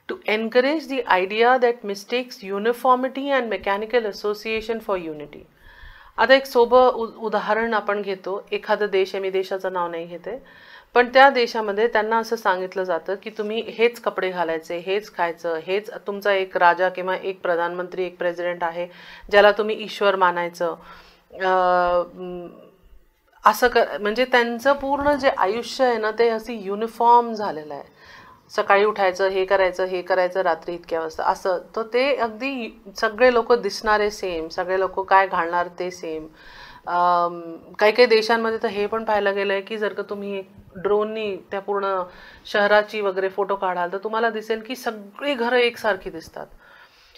to encourage the idea that mistakes uniformity and mechanical association for unity. आता एक सोबं उदाहरण आपण घेतो. एखादा देश आहे, मी देशाचं नाव नाही घेते, पण त्या देशामध्ये त्यांना असं सांगितलं जातं की तुम्ही हेच कपडे घालायचे, हेच खायचं, हेच तुमचा एक राजा किंवा एक प्रधानमंत्री, एक प्रेसिडेंट आहे ज्याला तुम्ही ईश्वर मानायचं. असं म्हणजे त्यांचं पूर्ण जे आयुष्य आहे ना ते असे युनिफॉर्म झालेलं आहे. सकाळी उठायचं, हे करायचं, रात्री इतक्या वाजता, असं. तर ते अगदी सगळे लोक दिसणारे सेम, सगळे लोक काय घालणार ते सेम. काही काही देशांमध्ये तर हे पण पाहायला गेलंय की जर का तुम्ही ड्रोननी त्या पूर्ण शहराची वगैरे फोटो काढाल तर तुम्हाला दिसेल की सगळी घरं एकसारखी दिसतात.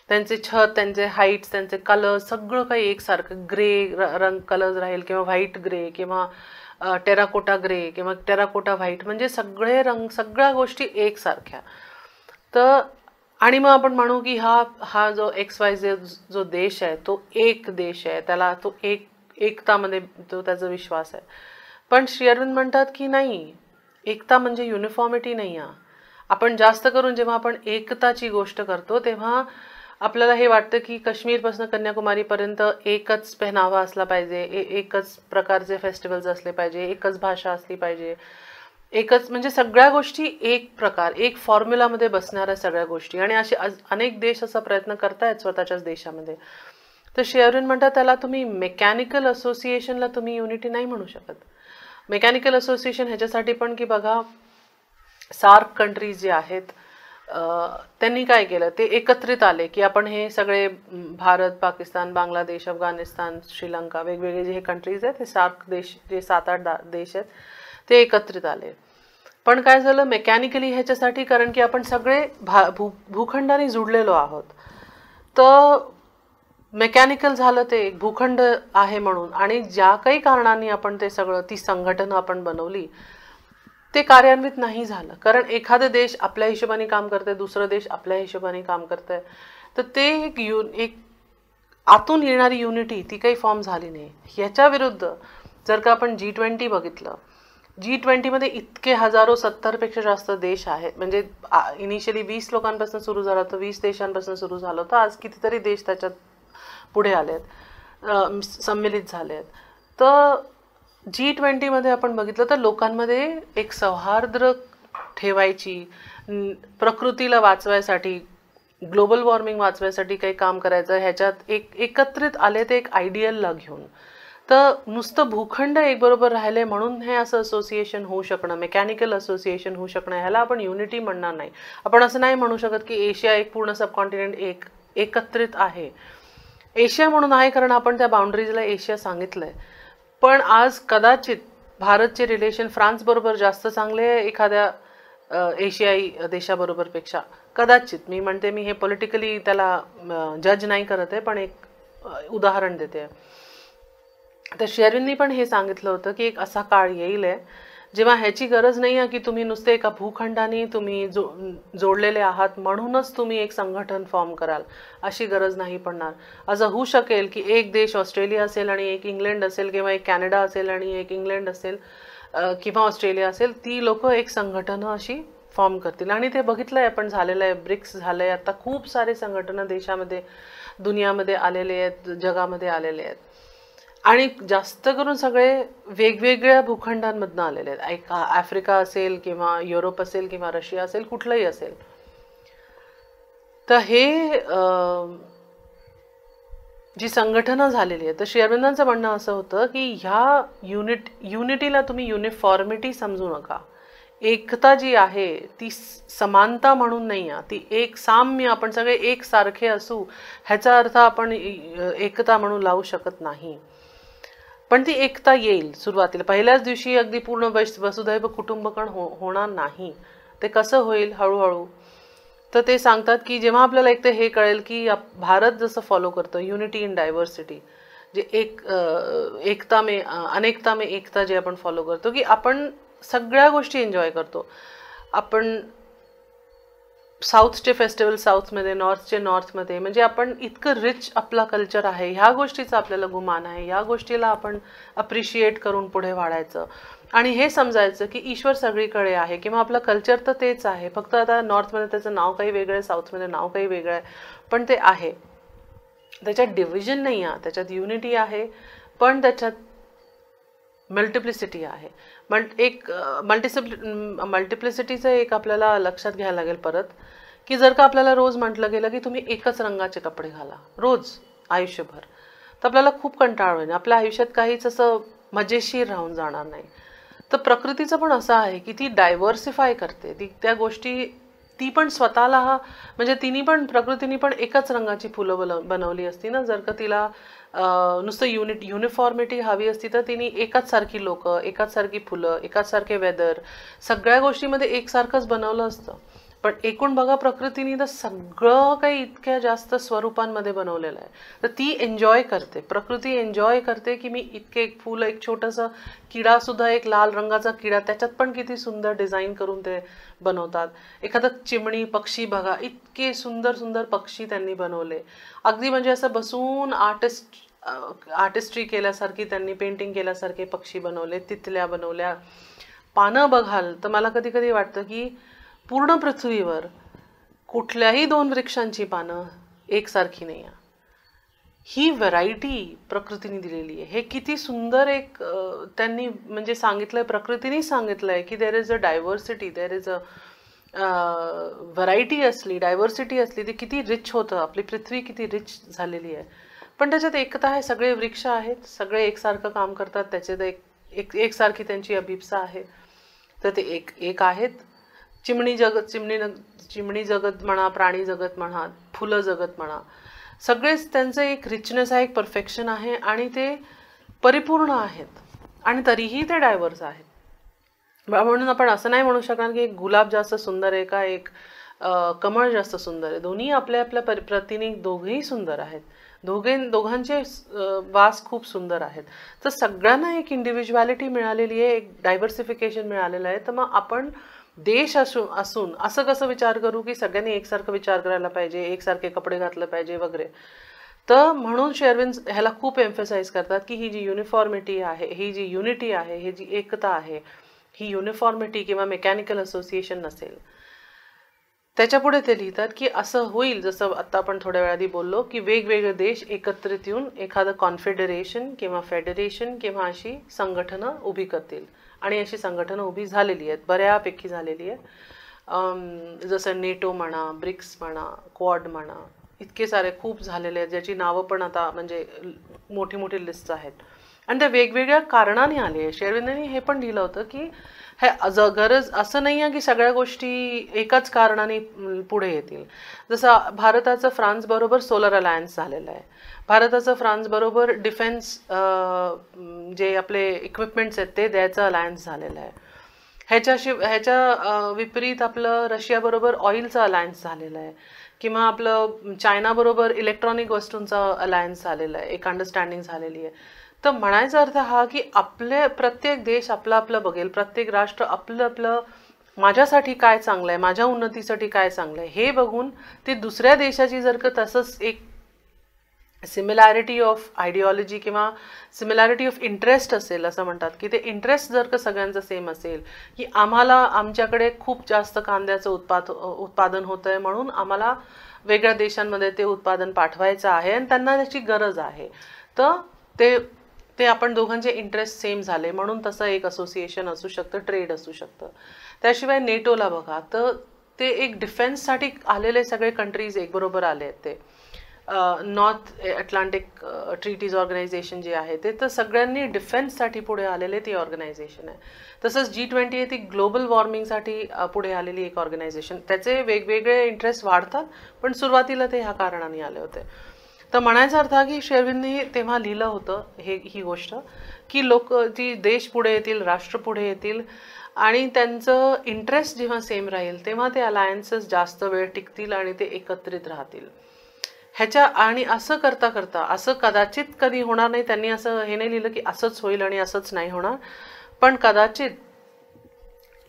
त्यांचे छत, त्यांचे हाईट्स, त्यांचे कलर, सगळं काही एकसारखं. ग्रे रंग कलर राहील किंवा व्हाईट ग्रे किंवा टेराकोटा ग्रे किंवा टेराकोटा व्हाईट, म्हणजे सगळे रंग, सगळ्या गोष्टी एकसारख्या. तर आणि मग आपण म्हणू की हा जो XYZ जो देश आहे तो एक देश आहे, त्याला तो एकतामध्ये तो त्याचा विश्वास आहे. पण श्री अरविंद म्हणतात की नाही, एकता म्हणजे युनिफॉर्मिटी नाही आहे. आपण जास्त करून जेव्हा आपण एकताची गोष्ट करतो तेव्हा आपल्याला हे वाटतं की काश्मीरपासून कन्याकुमारीपर्यंत एकच पेहनावा असला पाहिजे, एकच प्रकारचे फेस्टिवल्स असले पाहिजे, एकच भाषा असली पाहिजे, एकच म्हणजे सगळ्या गोष्टी एक प्रकार, एक फॉर्म्युलामध्ये बसणाऱ्या सगळ्या गोष्टी. आणि असे अनेक देश असा प्रयत्न करतायत स्वतःच्याच देशामध्ये. तर शेअरिन म्हणतात त्याला तुम्ही मेकॅनिकल असोसिएशनला तुम्ही युनिटी नाही म्हणू शकत. मेकॅनिकल असोसिएशन ह्याच्यासाठी पण की बघा, सार्क कंट्रीज जे आहेत त्यांनी काय केलं, ते एकत्रित आले की आपण हे सगळे भारत, पाकिस्तान, बांगलादेश, अफगाणिस्तान, श्रीलंका, वेगवेगळे जे हे कंट्रीज आहेत, हे सार्क देश जे 7-8 देश आहेत, ते एकत्रित आले. पण काय झालं मेकॅनिकली ह्याच्यासाठी, कारण की आपण सगळे भूखंडाने जुडलेलो आहोत, तर मेकॅनिकल झालं ते एक भूखंड आहे म्हणून. आणि ज्या काही कारणांनी आपण ते सगळं, ती संघटना आपण बनवली, ते कार्यान्वित नाही झालं. कारण एखादा देश आपल्या हिशोबाने काम करतंय, दुसरा देश आपल्या हिशोबाने काम करतंय, तर ते एक आतून येणारी युनिटी ती काही फॉर्म झाली नाही. ह्याच्या विरुद्ध जर का आपण G20 बघितलं, G20मध्ये इतके हजारो 70पेक्षा जास्त देश आहेत. म्हणजे इनिशियली 20 लोकांपासून सुरू झालं होतं, 20 देशांपासून सुरू झालं होतं, आज कितीतरी देश त्याच्यात पुढे आलेत, सम्मिलित झालेत. तर G20मध्ये आपण बघितलं तर लोकांमध्ये एक सौहार्द ठेवायची, प्रकृतीला वाचवायसाठी, ग्लोबल वॉर्मिंग वाचवायसाठी काही काम करायचं, ह्याच्यात एकत्रित आले ते एक आयडियलला घेऊन. तर नुसतं भूखंड एक बरोबर राहिले म्हणून हे असं असोसिएशन होऊ शकणं, मेकॅनिकल असोसिएशन होऊ शकणं, ह्याला आपण युनिटी म्हणणार नाही. आपण असं नाही म्हणू शकत की एशिया एक पूर्ण सबकॉन्टिनेंट एकत्रित आहे. एशिया म्हणून आहे कारण आपण त्या बाउंड्रीजला एशिया सांगितलंय. पण आज कदाचित भारतचे रिलेशन फ्रान्स बरोबर जास्त चांगले आहे एखाद्या एशियाई देशाबरोबर पेक्षा, कदाचित. मी म्हणते, मी हे पॉलिटिकली त्याला जज नाही करत आहे, पण एक उदाहरण देते. तर शेअरिननी पण हे सांगितलं होतं की एक असा काळ येईल आहे जेव्हा ह्याची गरज नाही आहे की तुम्ही नुसते एका भूखंडाने तुम्ही जोडलेले आहात म्हणूनच तुम्ही एक संघटन फॉर्म कराल, अशी गरज नाही पडणार. असं होऊ शकेल की एक देश ऑस्ट्रेलिया असेल आणि एक इंग्लंड असेल, किंवा एक कॅनडा असेल आणि एक इंग्लंड असेल, किंवा ऑस्ट्रेलिया असेल, ती लोक एक संघटना अशी फॉर्म करतील. आणि ते बघितलंय आपण, झालेलं आहे. ब्रिक्स झालंय, आता खूप सारे संघटना देशामध्ये, दुनियामध्ये आलेले आहेत, जगामध्ये आलेले आहेत. आणि जास्त करून सगळे वेगवेगळ्या भूखंडांमधनं आलेले आहेत. आफ्रिका असेल किंवा युरोप असेल किंवा रशिया असेल, कुठलंही असेल. तर हे जी संघटना झालेली आहे, तर शेअरबंदांचं म्हणणं असं होतं की ह्या युनिटीला तुम्ही युनिफॉर्मिटी समजू नका. एकता जी आहे ती समानता म्हणून नाही आहे, ती एक साम्य, आपण सगळे एकसारखे असू ह्याचा अर्थ आपण एकता म्हणून लावू शकत नाही. पण ती एकता येईल सुरुवातीला, पहिल्याच दिवशी अगदी पूर्ण वसुधैव कुटुंबकम होणार नाही. ते कसं होईल हळूहळू. तर ते सांगतात की जेव्हा आपल्याला एक ते हे कळेल की भारत जसं फॉलो करतो युनिटी इन डायव्हर्सिटी, जे एकता में अनेकता में एकता जे आपण फॉलो करतो, की आपण सगळ्या गोष्टी एन्जॉय करतो. आपण साऊथचे फेस्टिवल साऊथमध्ये, नॉर्थचे नॉर्थमध्ये, म्हणजे आपण इतकं रिच आपला कल्चर आहे, ह्या गोष्टीचा आपल्याला गुमान आहे, ह्या गोष्टीला आपण अप्रिशिएट करून पुढे वाढायचं. आणि हे समजायचं की ईश्वर सगळीकडे आहे, किंवा आपलं कल्चर तर तेच आहे, फक्त आता नॉर्थमध्ये त्याचं नाव काही वेगळं आहे, साऊथमध्ये नाव काही वेगळं आहे, पण ते आहे. त्याच्यात डिव्हिजन नाही आहे, त्याच्यात युनिटी आहे, पण त्याच्यात मल्टिप्लिसिटी आहे. एक मल्टिप्लिसिटीचं एक आपल्याला लक्षात घ्यायला लागेल परत, की जर का आपल्याला रोज म्हटलं गेलं की तुम्ही एकच रंगाचे कपडे घाला रोज आयुष्यभर, तर आपल्याला खूप कंटाळ होईल, आपल्या आयुष्यात काहीच असं मजेशीर राहून जाणार नाही. तर प्रकृतीचं पण असं आहे की ती डायव्हर्सिफाय करते, ती त्या गोष्टी, ती पण स्वतःला, म्हणजे प्रकृतीने पण एकच रंगाची फुलं बनवली असती ना. जर का तिला नुसतं युनिफॉर्मिटी हवी असती तर तिने एकाच सारखी लोक, एकाच सारखी फुलं, एकाच सारखे वेदर, सगळ्या गोष्टीमध्ये एकसारखंच बनवलं असतं. पण एकूण बघा, प्रकृतीने तर सगळं काही इतक्या जास्त स्वरूपांमध्ये बनवलेलं आहे. तर ती एन्जॉय करते, प्रकृती एन्जॉय करते की मी इतके एक फुल, एक छोटंसं किडा सुद्धा, एक लाल रंगाचा किडा, त्याच्यात पण किती सुंदर डिझाईन करून ते बनवतात. एखादा चिमणी, पक्षी बघा, इतके सुंदर सुंदर पक्षी त्यांनी बनवले, अगदी म्हणजे असं बसून आर्टिस्ट्री केल्यासारखी त्यांनी, पेंटिंग केल्यासारखे पक्षी बनवले, तितल्या बनवल्या. पानं बघाल तर मला कधी कधी वाटतं की पूर्ण पृथ्वीवर कुठल्याही 2 वृक्षांची पानं एकसारखी नाही आहे. ही व्हरायटी प्रकृतीने दिलेली आहे. हे किती सुंदर एक त्यांनी म्हणजे सांगितलंय, प्रकृतीने सांगितलंय की there is a diversity, there is a variety असली, डायव्हर्सिटी असली ते किती रिच होतं. आपली पृथ्वी किती रिच झालेली आहे. पण त्याच्यात एकता आहे. सगळे वृक्ष आहेत, सगळे एकसारखं काम करतात, त्याच्यात एकसारखी त्यांची अभिप्सा आहे. तर ते एक आहेत. चिमणी जगत म्हणा, प्राणी जगत म्हणा, फुलं जगत म्हणा, सगळेच त्यांचं एक रिचनेस आहे, एक परफेक्शन आहे आणि ते परिपूर्ण आहेत आणि तरीही ते डायव्हर्स आहेत. म्हणून आपण असं नाही म्हणू शकणार की एक गुलाब जास्त सुंदर आहे का एक कमळ जास्त सुंदर आहे. दोन्ही आपल्या आपल्या प्रतीने दोघेही सुंदर आहेत. दोघांचे वास खूप सुंदर आहेत. तर सगळ्यांना एक इंडिव्हिज्युअलिटी मिळालेली आहे, एक डायव्हर्सिफिकेशन मिळालेलं आहे. तर मग आपण देश असून असं कसं विचार करू की सगळ्यांनी एकसारखं विचार करायला पाहिजे, एकसारखे कपडे घातले पाहिजे वगैरे. तर म्हणून श्री अरविंद ह्याला खूप एम्फसाइज करतात की ही जी युनिफॉर्मिटी आहे, ही जी युनिटी आहे, ही जी एकता आहे, ही युनिफॉर्मिटी किंवा मेकॅनिकल असोसिएशन नसेल. त्याच्या पुढे ते लिहितात की असं होईल जसं आता आपण थोड्या वेळाआधी बोललो की वेगवेगळे देश एकत्रित येऊन एखादं कॉन्फेडरेशन किंवा फेडरेशन किंवा अशी संघटनं उभी करतील. आणि अशी संघटनं उभी झालेली आहेत, बऱ्यापैकी झालेली आहे. जसं नेटो म्हणा, ब्रिक्स म्हणा, क्वाड म्हणा, इतके सारे खूप झालेले आहेत ज्याची नावं पण आता म्हणजे मोठी मोठी लिस्ट आहेत. आणि त्या वेगवेगळ्या कारणाने आले आहे. श्री अरविंदांनी हे पण लिहिलं होतं की हे गरज असं नाही आहे की सगळ्या गोष्टी एकाच कारणाने पुढे येतील. जसं भारताचं फ्रान्स बरोबर सोलर अलायन्स झालेलं आहे. भारताचं फ्रान्स बरोबर डिफेन्स जे आपले इक्विपमेंट्स आहेत ते द्यायचं अलायन्स झालेलं आहे. ह्याच्या विपरीत आपलं रशियाबरोबर ऑइलचं अलायन्स झालेलं आहे किंवा आपलं चायनाबरोबर इलेक्ट्रॉनिक वस्तूंचा अलायन्स झालेला आहे, एक अंडरस्टँडिंग झालेली आहे. तर म्हणायचा अर्थ हा की आपले प्रत्येक देश आपलं आपलं बघेल, प्रत्येक राष्ट्र आपलं आपलं माझ्यासाठी काय चांगलं आहे, माझ्या उन्नतीसाठी काय चांगलं आहे हे बघून ते दुसऱ्या देशाची जर का तसंच एक सिमिलॅरिटी ऑफ आयडिओलॉजी किंवा सिमिलॅरिटी ऑफ इंटरेस्ट असेल, असं म्हणतात की ते इंटरेस्ट जर का सगळ्यांचं सेम असेल की आम्हाला आमच्याकडे खूप जास्त कांद्याचं उत्पादन होतं आहे म्हणून आम्हाला वेगळ्या देशांमध्ये ते उत्पादन पाठवायचं आहे आणि त्यांना त्याची गरज आहे, तर ते आपण दोघांचे इंटरेस्ट सेम झाले म्हणून तसं एक असोसिएशन असू शकतं, ट्रेड असू शकतं. त्याशिवाय नेटोला बघा, तर ते एक डिफेन्ससाठी आलेले सगळे कंट्रीज एक बरोबर आले आहेत. ते नॉर्थ अटलांटिक ट्रीटीज ऑर्गनायझेशन जे आहे ते तर सगळ्यांनी डिफेन्ससाठी पुढे आलेले ती ऑर्गनायझेशन आहे. तसंच G20 आहे ती ग्लोबल वॉर्मिंगसाठी पुढे आलेली एक ऑर्गनायझेशन. त्याचे वेगवेगळे इंटरेस्ट वाढतात पण सुरुवातीला ते ह्या कारणाने आले होते. तर म्हणायचा अर्थ हा की श्री अरविंदने तेव्हा लिहिलं होतं ही गोष्ट की ती देश पुढे येतील, राष्ट्र पुढे येतील आणि त्यांचं इंटरेस्ट जेव्हा सेम राहील तेव्हा ते अलायन्सेस जास्त वेळ टिकतील आणि ते एकत्रित राहतील. आणि असं करता करता असं कदाचित कधी होणार नाही. त्यांनी असं हे नाही लिहिलं की असंच होईल आणि असंच नाही होणार, पण कदाचित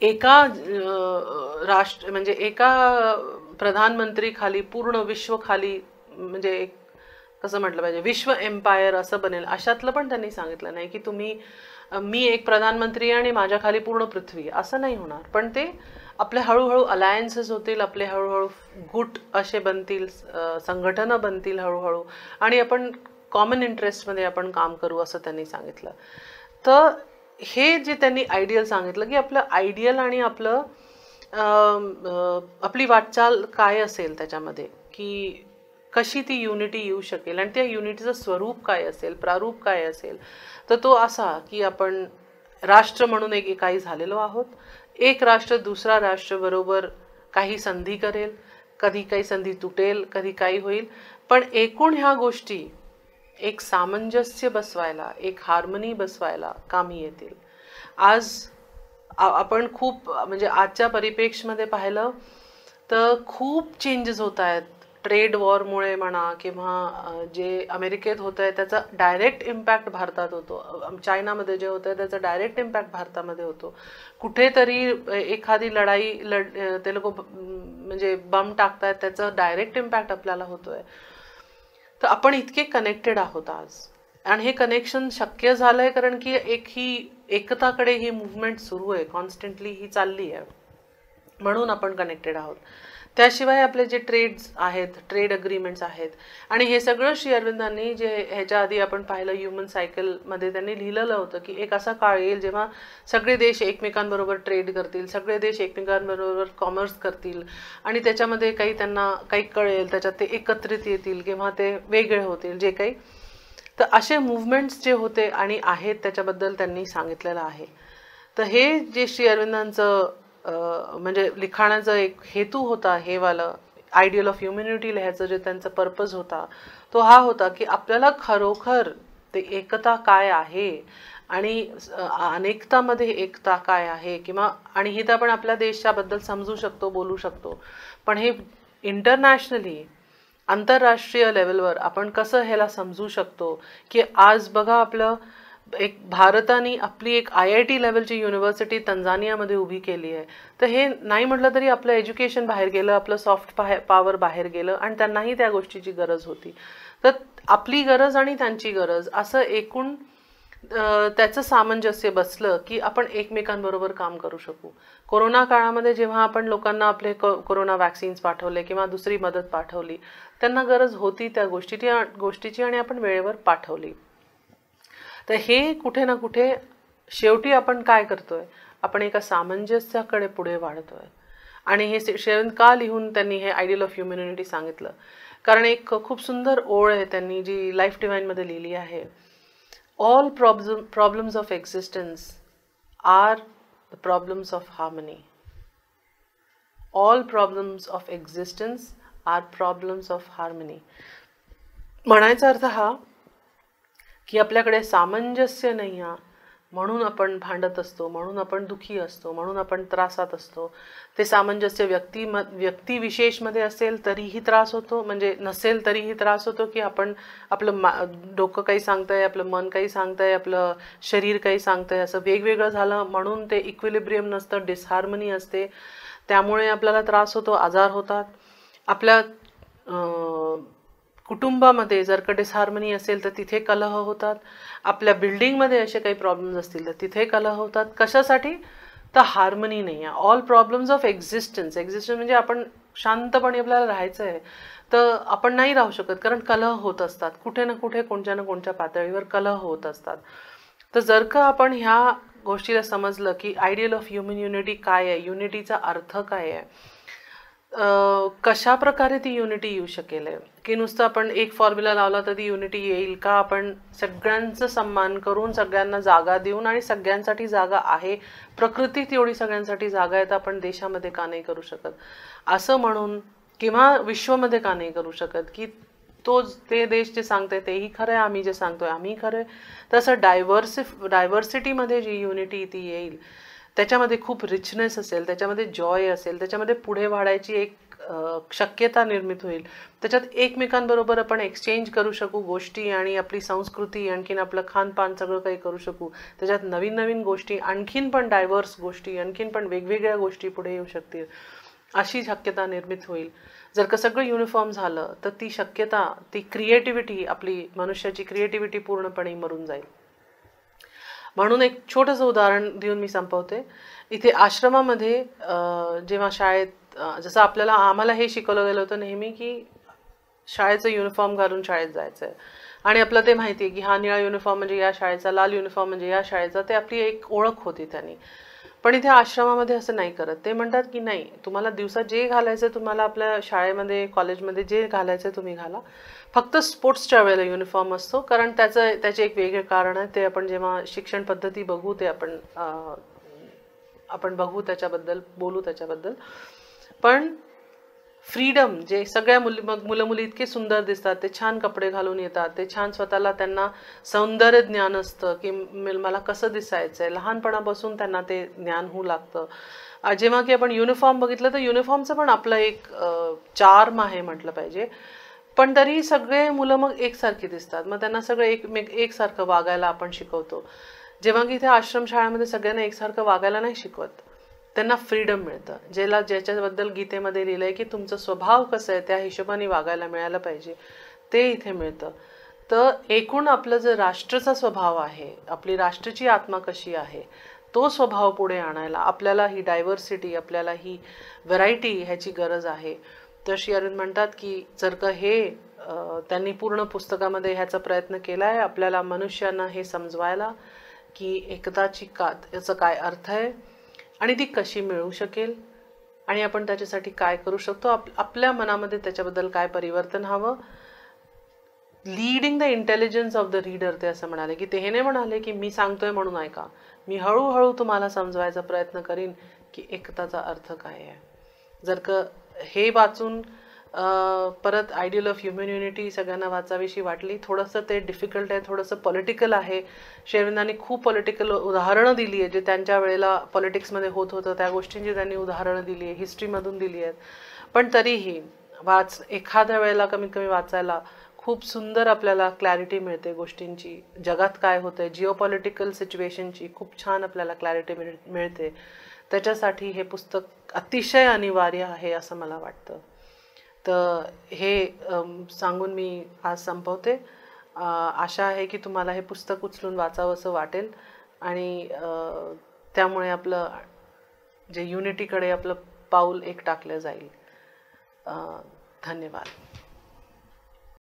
एका म्हणजे एका प्रधानमंत्री खाली पूर्ण विश्व खाली म्हणजे एक कसं म्हटलं पाहिजे विश्व एम्पायर असं बनेल अशातलं पण त्यांनी सांगितलं नाही की मी एक प्रधानमंत्री आणि माझ्या खाली पूर्ण पृथ्वी, असं नाही होणार. पण ते आपले हळूहळू अलायन्सेस होतील, आपले हळूहळू गुट असे बनतील, संघटनं बनतील हळूहळू आणि आपण कॉमन इंटरेस्टमध्ये आपण काम करू असं त्यांनी सांगितलं. तर हे जे त्यांनी आयडियल सांगितलं की आपलं आयडियल आणि आपली वाटचाल काय असेल त्याच्यामध्ये, की कशी ती युनिटी येऊ शकेल आणि त्या युनिटीचं स्वरूप काय असेल, प्रारूप काय असेल, तर तो असा की आपण राष्ट्र म्हणून एकाही झालेलो आहोत. एक राष्ट्र दुसरा राष्ट्र बरोबर काही संधी करेल, कधी काही संधी तुटेल, कधी काही होईल, पण एकूण ह्या गोष्टी एक सामंजस्य बसवायला, एक हार्मनी बसवायला कामी येतील. आज आपण खूप म्हणजे आजच्या परिप्रेक्ष्यामध्ये पाहिलं तर खूप चेंजेस होत आहेत. ट्रेड वॉरमुळे म्हणा किंवा जे अमेरिकेत होत आहे त्याचा डायरेक्ट इम्पॅक्ट भारतात होतो, चायनामध्ये जे होतं आहे त्याचा डायरेक्ट इम्पॅक्ट भारतामध्ये होतो. कुठेतरी एखादी लढाई ते लोक म्हणजे बम टाकतायत त्याचा डायरेक्ट इम्पॅक्ट आपल्याला होतोय. तर आपण इतके कनेक्टेड आहोत आज आणि हे कनेक्शन शक्य झालंय कारण की ही एकताकडे ही मूव्हमेंट सुरू आहे, कॉन्स्टंटली ही चालली आहे. म्हणून आपण कनेक्टेड आहोत. त्याशिवाय आपले जे ट्रेड्स आहेत, ट्रेड अग्रीमेंट्स आहेत, आणि हे सगळं श्री अरविंदांनी जे ह्याच्या आधी आपण पाहिलं ह्युमन सायकलमध्ये त्यांनी लिहिलेलं होतं की एक असा काळ येईल जेव्हा सगळे देश एकमेकांबरोबर ट्रेड करतील, सगळे देश एकमेकांबरोबर कॉमर्स करतील, आणि त्याच्यामध्ये काही त्यांना काही कळेल, त्याच्यात ते एकत्रित येतील किंवा ते वेगळे होतील जे काही. तर असे मुवमेंट्स जे होते आणि आहेत त्याच्याबद्दल त्यांनी सांगितलेलं आहे. तर हे जे श्री अरविंदांचं म्हणजे लिखाणाचा एक हेतू होता, हे वाला आयडियल ऑफ ह्युमॅनिटी लिहायचं जे त्यांचा पर्पज होता, तो हा होता की आपल्याला खरोखर ते एकता काय आहे आणि अनेकतामध्ये एकता काय आहे, किंवा आणि ही तर आपण आपल्या देशाबद्दल समजू शकतो, बोलू शकतो, पण हे इंटरनॅशनली आंतरराष्ट्रीय लेवलवर आपण कसं ह्याला समजू शकतो की आज बघा आपलं एक भारताने आपली एक IIT लेवलची युनिव्हर्सिटी तंझानियामध्ये उभी केली आहे. तर हे नाही म्हटलं तरी आपलं एज्युकेशन बाहेर गेलं, आपलं सॉफ्ट पॉवर बाहेर गेलं, आणि त्यांनाही त्या गोष्टीची गरज होती. तर आपली गरज आणि त्यांची गरज असं एकूण त्याचं सामंजस्य बसलं की आपण एकमेकांबरोबर काम करू शकू. कोरोना काळामध्ये जेव्हा आपण लोकांना आपले कोरोना वॅक्सिन्स पाठवले किंवा दुसरी मदत पाठवली, त्यांना गरज होती त्या गोष्टीची आणि आपण वेळेवर पाठवली. तर हे कुठे ना कुठे शेवटी आपण काय करतोय, आपण एका सामंजस्याकडे पुढे वाढतोय. आणि हे श्री अरविंद का लिहून त्यांनी हे आयडियल ऑफ ह्युमॅनिटी सांगितलं, कारण एक खूप सुंदर ओळ आहे त्यांनी जी लाईफ डिवाईनमध्ये लिहिली आहे. All problems of existence are the problems of harmony. All problems of existence are problems of harmony. म्हणायचा अर्थ हा की आपल्याकडे सामंजस्य नाही आहे, म्हणून आपण भांडत असतो, म्हणून आपण दुखी असतो, म्हणून आपण त्रासात असतो. ते सामंजस्य व्यक्तिविशेषमध्ये असेल तरीही त्रास होतो, म्हणजे नसेल तरीही त्रास होतो की आपण आपलं डोकं काही सांगतंय, आपलं मन काही सांगतंय, आपलं शरीर काही सांगतंय, असं वेगवेगळं झालं म्हणून ते इक्विलिब्रियम नसतं, डिसहार्मनी असते, त्यामुळे आपल्याला त्रास होतो, आजार होतात. आपल्या कुटुंबामध्ये जर का डिसहार्मनी असेल तर तिथे कलह होतात. आपल्या बिल्डिंगमध्ये असे काही प्रॉब्लेम्स असतील तर तिथे कलह होतात. कशासाठी? तर हार्मनी नाही आहे. ऑल प्रॉब्लेम्स ऑफ एक्झिस्टन्स म्हणजे आपण शांतपणे आपल्याला राहायचं आहे तर आपण नाही राहू शकत, कारण कलह होत असतात कुठे ना कुठे, कोणत्या ना कोणत्या पातळीवर कलह होत असतात. तर जर का आपण ह्या गोष्टीला समजलं की आयडियल ऑफ ह्युमन युनिटी काय आहे, युनिटीचा अर्थ काय आहे, कशा प्रकारे ती युनिटी येऊ शकेल, की नुसतं आपण एक फॉर्म्युला लावला तर ती युनिटी येईल का? आपण सगळ्यांचं सन्मान करून, सगळ्यांना जागा देऊन, आणि सगळ्यांसाठी जागा आहे, प्रकृतीत एवढी सगळ्यांसाठी जागा आहे, तर आपण देशामध्ये का नाही करू शकत असं म्हणून, किंवा विश्वमध्ये का नाही करू शकत, की ते देश जे सांगते तेही खरं आहे, आम्ही जे सांगतोय आम्ही खरं आहे. तसं डायव्हर्सिटीमध्ये जी युनिटी ती येईल, त्याच्यामध्ये खूप रिचनेस असेल, त्याच्यामध्ये जॉय असेल, त्याच्यामध्ये पुढे वाढायची एक शक्यता निर्मित होईल. त्याच्यात एकमेकांबरोबर आपण एक्सचेंज करू शकू गोष्टी, आणि आपली संस्कृती, आणखीन आपलं खानपान सगळं काही करू शकू. त्याच्यात नवीन नवीन गोष्टी, आणखीन पण डायव्हर्स गोष्टी, आणखीन पण वेगवेगळ्या गोष्टी पुढे येऊ शकतील, अशी शक्यता निर्मित होईल. जर का सगळं युनिफॉर्म झालं तर ती शक्यता, ती क्रिएटिव्हिटी, आपली मनुष्याची क्रिएटिव्हिटी पूर्णपणे मरून जाईल. म्हणून एक छोटंसं उदाहरण देऊन मी संपवते. इथे आश्रमामध्ये जेव्हा शाळेत जसं आम्हाला हे शिकवलं गेलं होतं नेहमी की शाळेचं युनिफॉर्म घालून शाळेत जायचं आहे, आणि आपलं ते माहिती आहे की हा निळा युनिफॉर्म म्हणजे या शाळेचा, लाल युनिफॉर्म म्हणजे या शाळेचा, ते आपली एक ओळख होती त्यांनी. पण इथे आश्रमामध्ये असं नाही करत. ते म्हणतात की नाही, तुम्हाला दिवसात जे घालायचं, तुम्हाला आपल्या शाळेमध्ये कॉलेजमध्ये जे घालायचं तुम्ही घाला, फक्त स्पोर्ट्सच्या वेळेला युनिफॉर्म असतो, कारण त्याचे एक वेगळे कारण आहे. ते आपण जेव्हा शिक्षण पद्धती बघू, ते आपण बघू, त्याच्याबद्दल बोलू त्याच्याबद्दल. पण फ्रीडम, जे सगळ्या मुलं मुली इतके सुंदर दिसतात, ते छान कपडे घालून येतात, ते छान स्वतःला, त्यांना सौंदर्य ज्ञान असतं की मला कसं दिसायचं आहे, लहानपणापासून त्यांना ते ज्ञान होऊ लागतं. जेव्हा की आपण युनिफॉर्म बघितलं तर युनिफॉर्मचं पण आपलं एक चार्म आहे म्हटलं पाहिजे, पण तरी सगळे मुलं मग एकसारखी दिसतात, मग त्यांना सगळं एकसारखं वागायला आपण शिकवतो. जेव्हा की इथे आश्रमशाळेमध्ये सगळ्यांना एकसारखं वागायला नाही शिकवत, त्यांना फ्रीडम मिळतं. ज्याच्याबद्दल गीतेमध्ये लिहिलंय की तुमचा स्वभाव कसं आहे त्या हिशोबाने वागायला मिळायला पाहिजे, ते इथे मिळतं. तर एकूण आपलं जर राष्ट्राचा स्वभाव आहे, आपली राष्ट्राची आत्मा कशी आहे, तो स्वभाव पुढे आणायला आपल्याला ही डायव्हर्सिटी, आपल्याला ही व्हरायटी ह्याची गरज आहे. तर श्री अरविंद म्हणतात की जर का हे त्यांनी पूर्ण पुस्तकामध्ये ह्याचा प्रयत्न केला आहे आपल्याला मनुष्यांना हे समजवायला की एकताची याचा काय अर्थ आहे आणि ती कशी मिळू शकेल आणि आपण त्याच्यासाठी काय करू शकतो, आपल्या मनामध्ये त्याच्याबद्दल काय परिवर्तन हवं. Leading the intelligence of the reader, ते असं म्हणाले की ते हे नाही म्हणाले की मी सांगतोय म्हणून ऐका, मी हळूहळू तुम्हाला समजवायचा प्रयत्न करीन की एकताचा अर्थ काय आहे. जर का हे वाचून परत आयडियल ऑफ ह्युमन युनिटी सगळ्यांना वाचावीशी वाटली. थोडंसं ते डिफिकल्ट आहे, थोडंसं पॉलिटिकल आहे. श्री अरविंदांनी खूप पॉलिटिकल उदाहरणं दिली आहे जे त्यांच्या वेळेला पॉलिटिक्समध्ये होत होतं, त्या गोष्टींची त्यांनी उदाहरणं दिली आहे, हिस्ट्रीमधून दिली आहेत. पण तरीही एखाद्या वेळेला कमीत कमी वाचायला खूप सुंदर आपल्याला क्लॅरिटी मिळते गोष्टींची, जगात काय होतंय, जिओपॉलिटिकल सिच्युएशनची खूप छान आपल्याला क्लॅरिटी मिळते. त्याच्यासाठी हे पुस्तक अतिशय अनिवार्य आहे असं मला वाटतं. तर हे सांगून मी आज संपवते. आशा आहे की तुम्हाला हे पुस्तक उचलून वाचावं असं वाटेल आणि त्यामुळे आपलं जे युनिटीकडे आपलं पाऊल एक टाकलं जाईल. धन्यवाद.